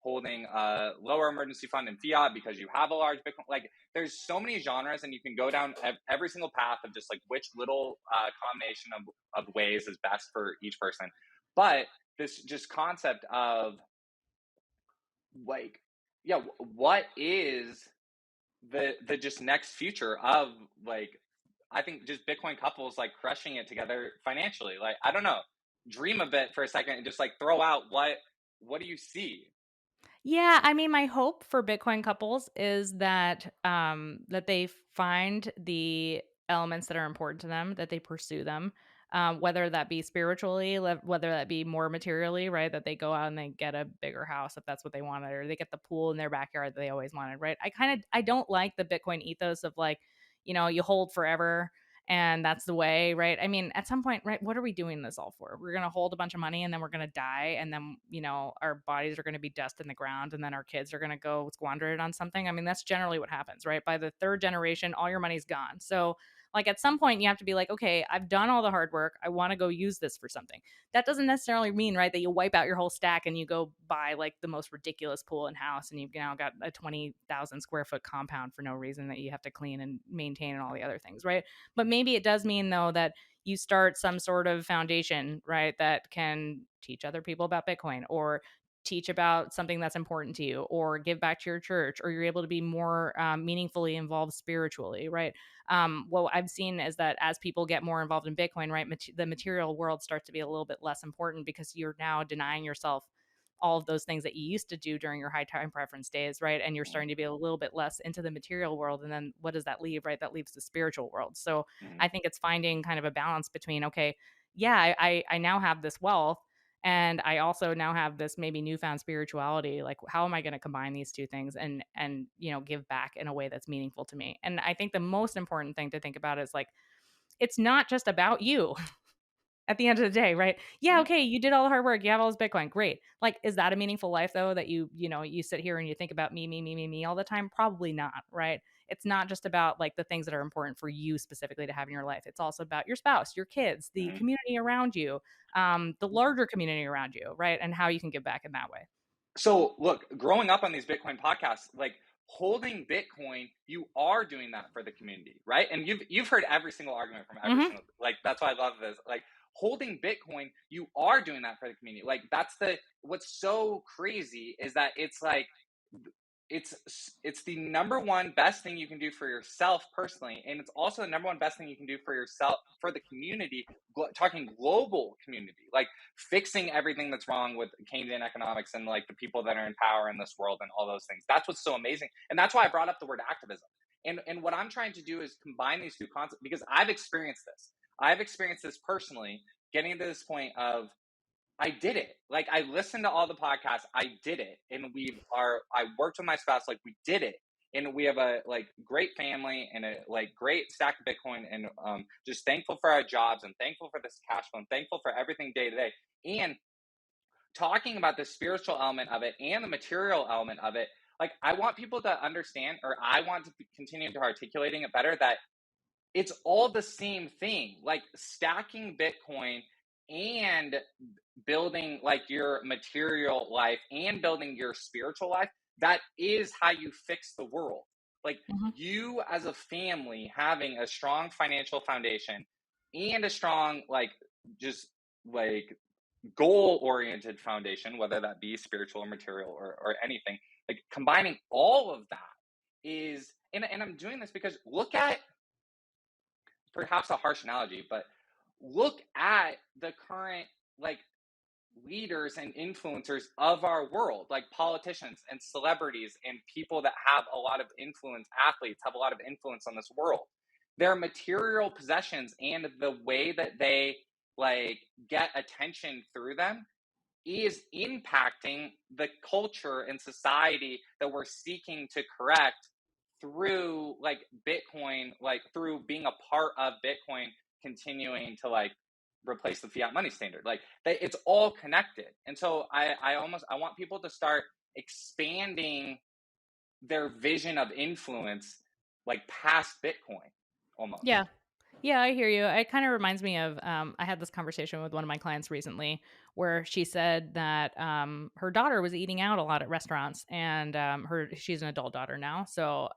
holding a lower emergency fund in fiat because you have a large Bitcoin. Like there's so many genres, and you can go down every single path of just like which little combination of ways is best for each person. But this just concept of like, yeah, what is the just next future of like I think just Bitcoin couples like crushing it together financially. Like I don't know, dream a bit for a second and just like throw out what do you see? Yeah, I mean, my hope for Bitcoin couples is that they find the elements that are important to them, that they pursue them, whether that be spiritually, whether that be more materially, right? That they go out and they get a bigger house if that's what they wanted, or they get the pool in their backyard that they always wanted, right? I don't like the Bitcoin ethos of like, you hold forever and that's the way, right? I mean, at some point, right, what are we doing this all for? We're going to hold a bunch of money and then we're going to die and then, our bodies are going to be dust in the ground and then our kids are going to go squander it on something. I mean, that's generally what happens, right? By the third generation, all your money's gone. So Like at some point you have to be like, okay, I've done all the hard work. I want to go use this for something. That doesn't necessarily mean, right, that you wipe out your whole stack and you go buy like the most ridiculous pool in house and you've now got a 20,000 square foot compound for no reason that you have to clean and maintain and all the other things, right? But maybe it does mean though that you start some sort of foundation, right, that can teach other people about Bitcoin or teach about something that's important to you or give back to your church, or you're able to be more meaningfully involved spiritually, right? What I've seen is that as people get more involved in Bitcoin, right, the material world starts to be a little bit less important because you're now denying yourself all of those things that you used to do during your high time preference days, right? And you're starting to be a little bit less into the material world. And then what does that leave, right? That leaves the spiritual world. So Mhm. I think it's finding kind of a balance between, okay, yeah, I now have this wealth, and I also now have this maybe newfound spirituality. Like, how am I going to combine these two things and give back in a way that's meaningful to me? And I think the most important thing to think about is like, it's not just about you at the end of the day, right? Yeah, Mhm. okay, you did all the hard work. You have all this Bitcoin. Great. Like, is that a meaningful life though? That you sit here and you think about me, me, me, me, me all the time? Probably not, right? It's not just about like the things that are important for you specifically to have in your life. It's also about your spouse, your kids, the Mhm. community around you, the larger community around you, right? And how you can give back in that way. So look, growing up on these Bitcoin podcasts, like holding Bitcoin, you are doing that for the community, right? And you've heard every single argument from every Hmm. single, like that's why I love this. Like holding Bitcoin, you are doing that for the community. Like that's the what's so crazy is that it's like it's it's the number one best thing you can do for yourself personally, and it's also the number one best thing you can do for yourself, for the community, talking global community, like fixing everything that's wrong with Keynesian economics and like the people that are in power in this world and all those things. That's what's so amazing, and that's why I brought up the word activism. And what I'm trying to do is combine these two concepts because I've experienced this. I've experienced this personally, getting to this point of I did it. Like I listened to all the podcasts. I did it, and I worked with my spouse. Like we did it, and we have a like great family and a like great stack of Bitcoin, and just thankful for our jobs and thankful for this cash flow and thankful for everything day to day. And talking about the spiritual element of it and the material element of it, like I want people to understand, or I want to continue to articulating it better that it's all the same thing. Like stacking Bitcoin and building like your material life and building your spiritual life, that is how you fix the world. Like Hmm. you as a family having a strong financial foundation and a strong like just like goal oriented foundation, whether that be spiritual or material or anything, like combining all of that is, and I'm doing this because look at, perhaps a harsh analogy, but look at the current like leaders and influencers of our world, like politicians and celebrities and people that have a lot of influence, athletes have a lot of influence on this world. Their material possessions and the way that they like get attention through them is impacting the culture and society that we're seeking to correct through like Bitcoin, like through being a part of Bitcoin continuing to like replace the fiat money standard. Like it's all connected. And so I want people to start expanding their vision of influence like past Bitcoin almost. Yeah. Yeah, I hear you. It kind of reminds me of I had this conversation with one of my clients recently where she said that her daughter was eating out a lot at restaurants, and she's an adult daughter now, so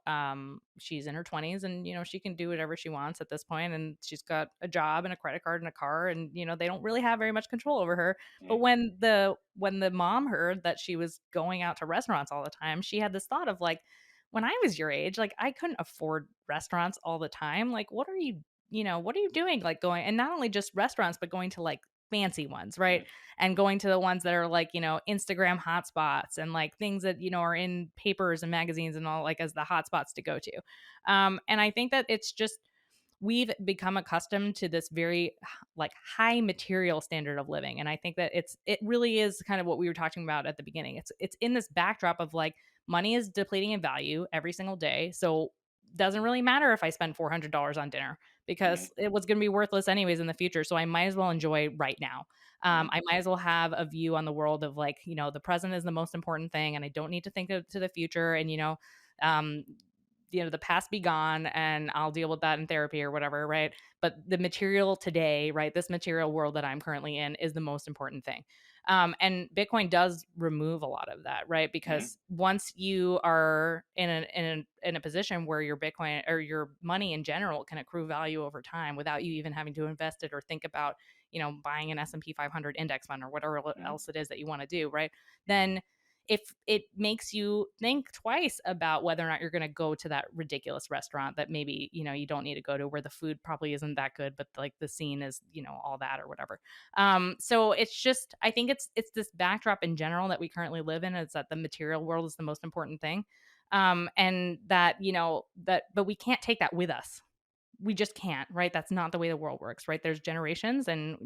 she's in her 20s, and she can do whatever she wants at this point, and she's got a job and a credit card and a car, and they don't really have very much control over her. But Mm, when the mom heard that she was going out to restaurants all the time, she had this thought of like, when I was your age, like I couldn't afford restaurants all the time. Like, what are you doing? Like going, and not only just restaurants, but going to like fancy ones, right? mm, And going to the ones that are like, Instagram hotspots and like things that, are in papers and magazines and all, like as the hotspots to go to. And I think that it's just, we've become accustomed to this very like high material standard of living, and I think that it really is kind of what we were talking about at the beginning. It's in this backdrop of like, money is depleting in value every single day, so doesn't really matter if I spend $400 on dinner mm, because it was going to be worthless anyways in the future, so I might as well enjoy right now. mm, I might as well have a view on the world of like, the present is the most important thing, and I don't need to think to the future. And um the past be gone and I'll deal with that in therapy or whatever, right? But the material today, right, this material world that I'm currently in is the most important thing. And Bitcoin does remove a lot of that, right? Hmm. Because once you are in a position where your Bitcoin or your money in general can accrue value over time without you even having to invest it or think about, buying an S&P 500 index fund or whatever Hmm. else it is that you want to do, right? Then if it makes you think twice about whether or not you're going to go to that ridiculous restaurant that maybe, you don't need to go to, where the food probably isn't that good, but like the scene is, all that or whatever. So it's just, I think it's this backdrop in general that we currently live in, is that the material world is the most important thing. And that, but we can't take that with us. We just can't, right? That's not the way the world works, right? There's generations, and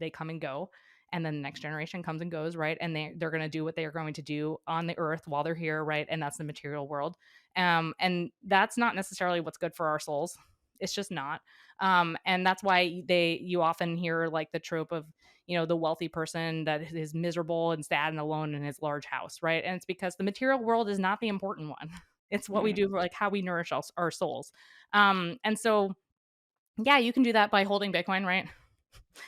they come and go, and then the next generation comes and goes, right? And they're going to do what they are going to do on the earth while they're here, right? And that's the material world. And that's not necessarily what's good for our souls. It's just not. And that's why you often hear like the trope of, the wealthy person that is miserable and sad and alone in his large house, right? And it's because the material world is not the important one. It's what we Hmm. do for like how we nourish our souls. And so, yeah, you can do that by holding Bitcoin, right?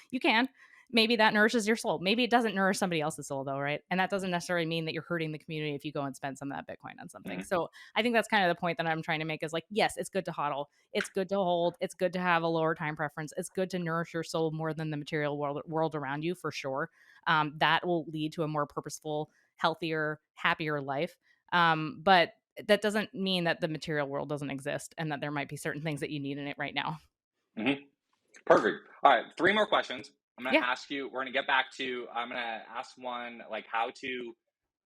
You can. Maybe that nourishes your soul. Maybe it doesn't nourish somebody else's soul, though, right? And that doesn't necessarily mean that you're hurting the community if you go and spend some of that Bitcoin on something. Hmm. So I think that's kind of the point that I'm trying to make, is like, yes, it's good to hodl. It's good to hold. It's good to have a lower time preference. It's good to nourish your soul more than the material world around you, for sure. That will lead to a more purposeful, healthier, happier life. But that doesn't mean that the material world doesn't exist and that there might be certain things that you need in it right now. Hmm. Perfect. All right, three more questions. I'm going to Yeah. ask you. We're going to get back to. I'm going to ask one like how to,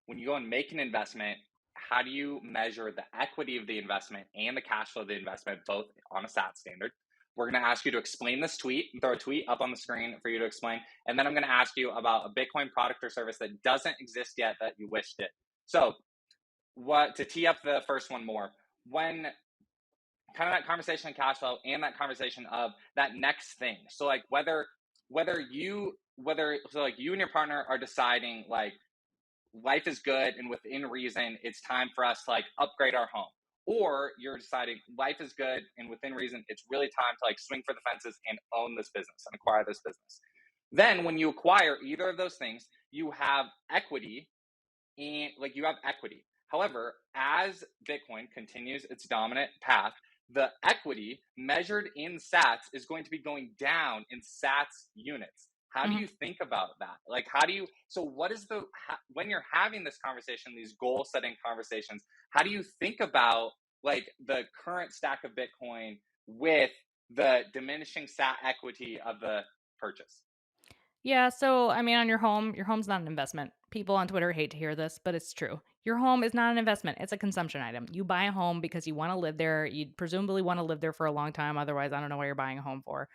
when you go and make an investment, how do you measure the equity of the investment and the cash flow of the investment, both on a SAT standard? We're going to ask you to explain this tweet, throw a tweet up on the screen for you to explain. And then I'm going to ask you about a Bitcoin product or service that doesn't exist yet that you wish did. So, what to tee up the first one more, when kind of that conversation of cash flow and that conversation of that next thing. So like whether you and your partner are deciding like life is good and within reason it's time for us to like upgrade our home, or you're deciding life is good and within reason it's really time to like swing for the fences and own this business and acquire this business. Then when you acquire either of those things, you have equity, and like you have equity. However, as Bitcoin continues its dominant path, the equity measured in sats is going to be going down in sats units. How do Mhm. you think about that? Like, how do you, so what is when you're having this conversation, these goal setting conversations, how do you think about like the current stack of Bitcoin with the diminishing sat equity of the purchase? Yeah, so I mean, on your home's not an investment. People on Twitter hate to hear this, but it's true. Your home is not an investment. It's a consumption item. You buy a home because you want to live there. You presumably want to live there for a long time. Otherwise, I don't know what you're buying a home for.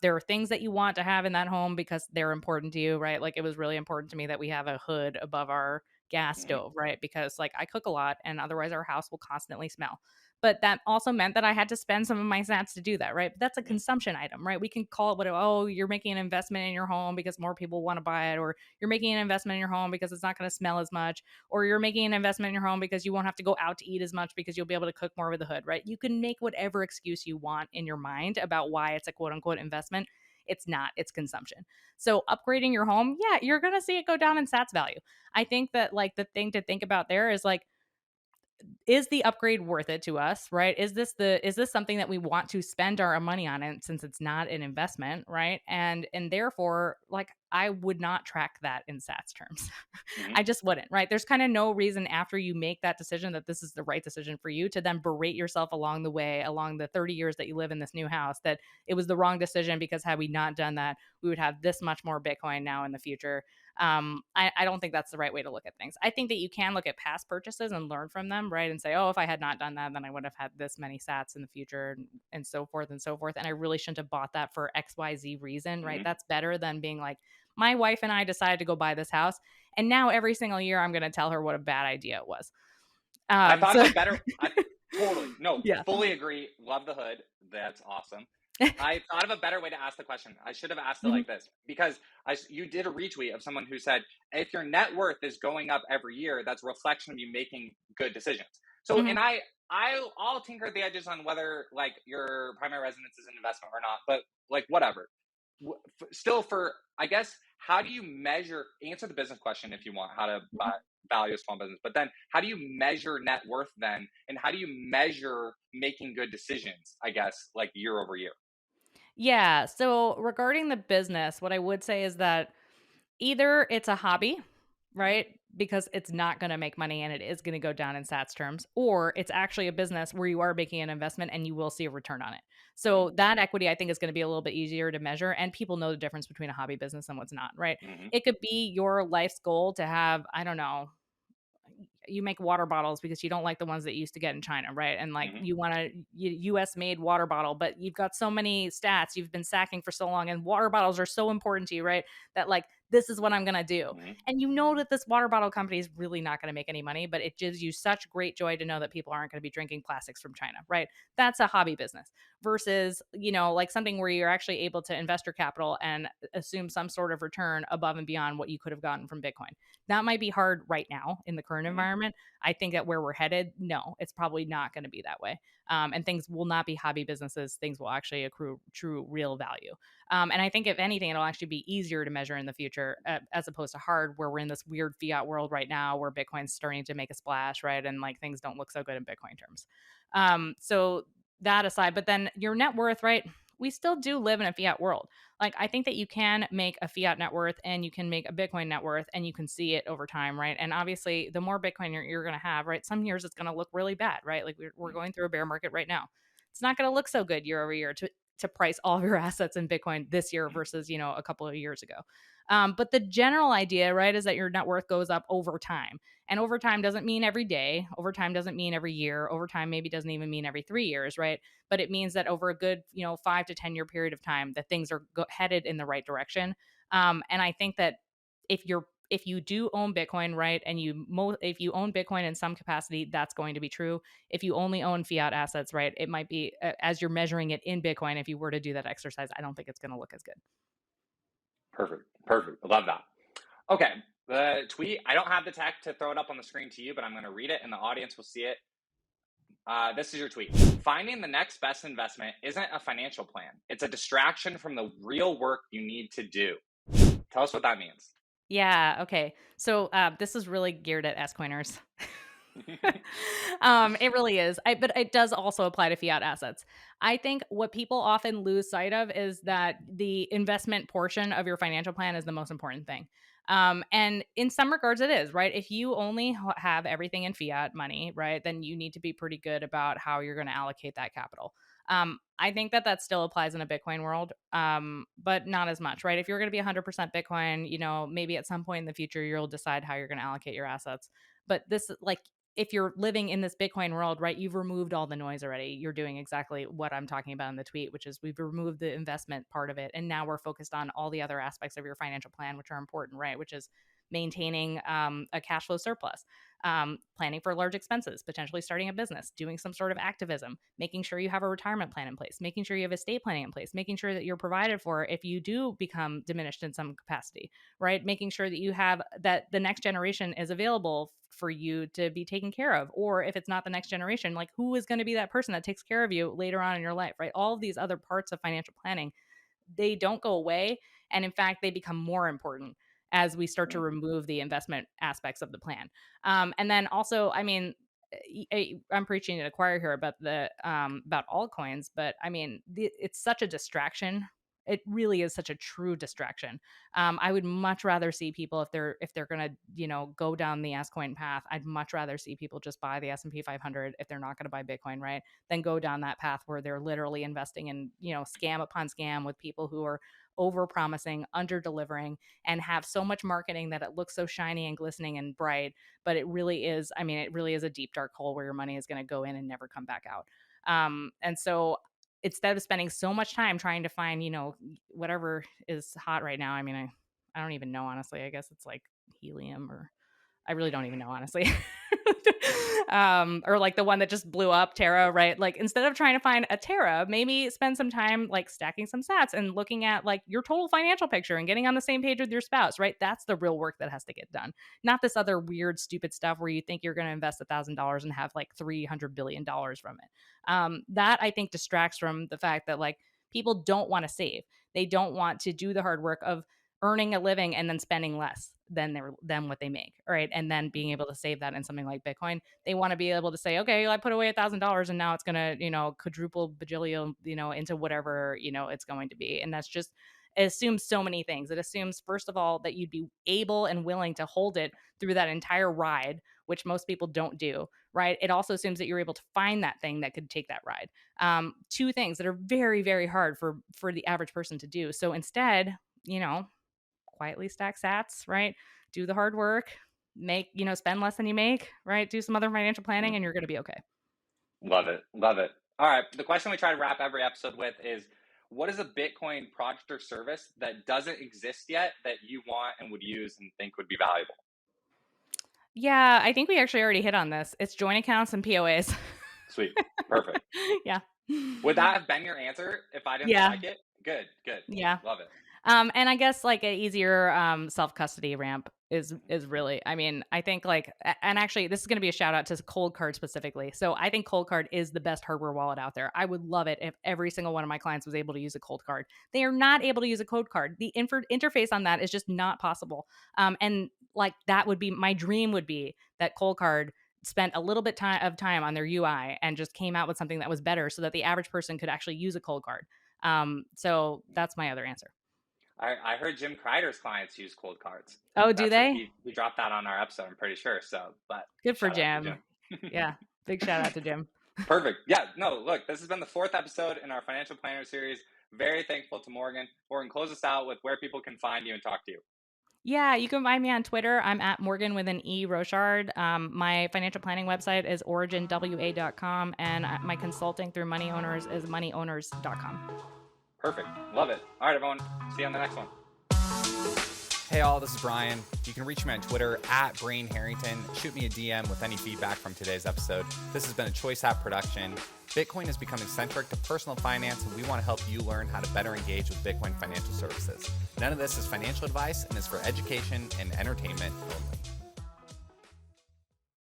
There are things that you want to have in that home because they're important to you, right? Like it was really important to me that we have a hood above our gas Mm-hmm. stove, right? Because like I cook a lot and otherwise our house will constantly smell. But that also meant that I had to spend some of my sats to do that, right? But that's a Mm-hmm. consumption item, right? We can call it what, oh, you're making an investment in your home because more people want to buy it, or you're making an investment in your home because it's not going to smell as much, or you're making an investment in your home because you won't have to go out to eat as much because you'll be able to cook more with the hood, right? You can make whatever excuse you want in your mind about why it's a quote unquote investment. It's not, it's consumption. So upgrading your home, yeah, you're going to see it go down in sats value. I think that like the thing to think about there is like, is the upgrade worth it to us, right? Is this something that we want to spend our money on, and since it's not an investment, right? And therefore, like I would not track that in sats terms. Mm-hmm. I just wouldn't, right? There's kind of no reason after you make that decision that this is the right decision for you to then berate yourself along the way, along the 30 years that you live in this new house, that it was the wrong decision because had we not done that, we would have this much more Bitcoin now in the future. I don't think that's the right way to look at things. I think that you can look at past purchases and learn from them, right? And say, oh, if I had not done that, then I would have had this many sats in the future, and so forth and so forth. And I really shouldn't have bought that for XYZ reason, right? Mm-hmm. That's better than being like, my wife and I decided to go buy this house, and now every single year I'm going to tell her what a bad idea it was. I thought So of a better. I totally no, yeah. fully agree. Love the hood. That's awesome. I thought of a better way to ask the question. I should have asked it Mhm. like this because you did a retweet of someone who said, if your net worth is going up every year, that's a reflection of you making good decisions. So, Mhm. and I'll tinker at the edges on whether like your primary residence is an investment or not, but like whatever. Still, for I guess, how do you measure? Answer the business question if you want. How to value a small business, but then how do you measure net worth then, and how do you measure making good decisions? I guess like year over year. Yeah. So regarding the business, what I would say is that either it's a hobby, Mhm, right? Because it's not going to make money and it is going to go down in SATS terms, or it's actually a business where you are making an investment and you will see a return on it. mhm, So that equity, I think, is going to be a little bit easier to measure. And people know the difference between a hobby business and what's not, right? mhm, It could be your life's goal to have, I don't know, you make water bottles because you don't like the ones that you used to get in China, right? And like mhm, you want a US made water bottle, but you've got so many stats, you've been sacking for so long, and water bottles are so important to you, right? That like, this is what I'm going to do. mhm, And you know that this water bottle company is really not going to make any money, but it gives you such great joy to know that people aren't going to be drinking plastics from China, right? That's a hobby business versus, like something where you're actually able to invest your capital and assume some sort of return above and beyond what you could have gotten from Bitcoin. That might be hard right now in the current mhm, environment. I think that where we're headed, no, it's probably not going to be that way. And things will not be hobby businesses. Things will actually accrue true, real value. And I think, if anything, it'll actually be easier to measure in the future as opposed to hard, where we're in this weird fiat world right now where Bitcoin's starting to make a splash, right? And like things don't look so good in Bitcoin terms. So that aside, but then your net worth, right? We still do live in a fiat world. Like, I think that you can make a fiat net worth and you can make a Bitcoin net worth and you can see it over time, right? And obviously, the more Bitcoin you're going to have, right? Some years it's going to look really bad, right? Like we're mhm, going through a bear market right now. It's not going to look so good year over year to price all of your assets in Bitcoin this year mhm, versus a couple of years ago. But the general idea, right, is that your net worth goes up over time. And over time doesn't mean every day. Over time doesn't mean every year. Over time maybe doesn't even mean every 3 years, right? But it means that over a good 5 to 10 year period of time that things are headed in the right direction. And I think that if you do own Bitcoin, right, and if you own Bitcoin in some capacity, that's going to be true. If you only own fiat assets, right, it might be as you're measuring it in Bitcoin. If you were to do that exercise, I don't think it's going to look as good. perfect. Perfect. I love that. Okay. The tweet, I don't have the tech to throw it up on the screen to you, but I'm going to read it and the audience will see it. This is your tweet. Finding the next best investment isn't a financial plan, it's a distraction from the real work you need to do. Tell us what that means. Yeah. Okay. So this is really geared at S coiners. It really is. But it does also apply to fiat assets. I think what people often lose sight of is that the investment portion of your financial plan is the most important thing. And in some regards, it is, right? If you only have everything in fiat money, right, then you need to be pretty good about how you're going to allocate that capital. I think that still applies in a Bitcoin world, but not as much, right? If you're going to be 100% Bitcoin, maybe at some point in the future, you'll decide how you're going to allocate your assets. But this, like, if you're living in this Bitcoin world, right, you've removed all the noise already. You're doing exactly what I'm talking about in the tweet, which is we've removed the investment part of it. And now we're focused on all the other aspects of your financial plan, which are important, right? Which is maintaining a cash flow surplus, planning for large expenses, potentially starting a business, doing some sort of activism, making sure you have a retirement plan in place, making sure you have estate planning in place, making sure that you're provided for if you do become diminished in some capacity, right? Making sure that you have that the next generation is available for you to be taken care of. Or if it's not the next generation, like who is going to be that person that takes care of you later on in your life, right? All of these other parts of financial planning, they don't go away. And in fact, they become more important as we start to remove the investment aspects of the plan. And then also, I mean, I'm preaching to the choir here about the about altcoins, but I mean, it's such a distraction. It really is such a true distraction. I would much rather see people, if they're gonna go down the S coin path, I'd much rather see people just buy the S&P 500 if they're not going to buy Bitcoin, right? Than go down that path where they're literally investing in scam upon scam with people who are over promising, under delivering, and have so much marketing that it looks so shiny and glistening and bright, but it really is, I mean, it really is a deep dark hole where your money is going to go in and never come back out. And so instead of spending so much time trying to find whatever is hot right now, I mean, I don't even know, honestly. I guess it's like helium, or I really don't even know, honestly. or like the one that just blew up, Terra, right? Like instead of trying to find a Terra, maybe spend some time like stacking some sats and looking at like your total financial picture and getting on the same page with your spouse, right? That's the real work that has to get done, not this other weird, stupid stuff where you think you're going to invest $1,000 and have like $300 billion from it. That I think distracts from the fact that like people don't want to save. They don't want to do the hard work of earning a living and then spending less than what they make, right? And then being able to save that in something like Bitcoin. They want to be able to say, okay, I put away $1,000 and now it's gonna, quadruple bajillion, into whatever, it's going to be. And that's just, it assumes so many things. It assumes, first of all, that you'd be able and willing to hold it through that entire ride, which most people don't do, right? It also assumes that you're able to find that thing that could take that ride. Two things that are very, very hard for the average person to do. So instead, quietly stack sats, right? Do the hard work, spend less than you make, right? Do some other financial planning and you're going to be okay. Love it. Love it. All right. The question we try to wrap every episode with is, what is a Bitcoin project or service that doesn't exist yet that you want and would use and think would be valuable? Yeah, I think we actually already hit on this. It's joint accounts and POAs. Sweet. Perfect. Yeah. Would that have been your answer if I didn't like it? Good. Yeah. Love it. And I guess like an easier self-custody ramp is really, I mean, I think like, and actually this is going to be a shout out to Cold Card specifically. So I think Cold Card is the best hardware wallet out there. I would love it if every single one of my clients was able to use a Cold Card. They are not able to use a Cold Card. The interface on that is just not possible. And like that would be, my dream would be that Cold Card spent a little bit of time on their UI and just came out with something that was better so that the average person could actually use a Cold Card. So that's my other answer. I heard Jim Kreider's clients use Cold Cards. Oh, do they? He dropped that on our episode, I'm pretty sure. So, but good for Jim. Yeah, big shout out to Jim. Perfect. Yeah, no, look, this has been the 4th episode in our financial planner series. Very thankful to Morgen. Morgen, close us out with where people can find you and talk to you. Yeah, you can find me on Twitter. I'm at Morgen with an E Rochard. My financial planning website is originwa.com, and my consulting through Money Owners is moneyowners.com. Perfect. Love it. All right, everyone. See you on the next one. Hey all, this is Brian. You can reach me on Twitter at Brain Harrington. Shoot me a DM with any feedback from today's episode. This has been a Choice App production. Bitcoin is becoming centric to personal finance, and we want to help you learn how to better engage with Bitcoin financial services. None of this is financial advice and is for education and entertainment only.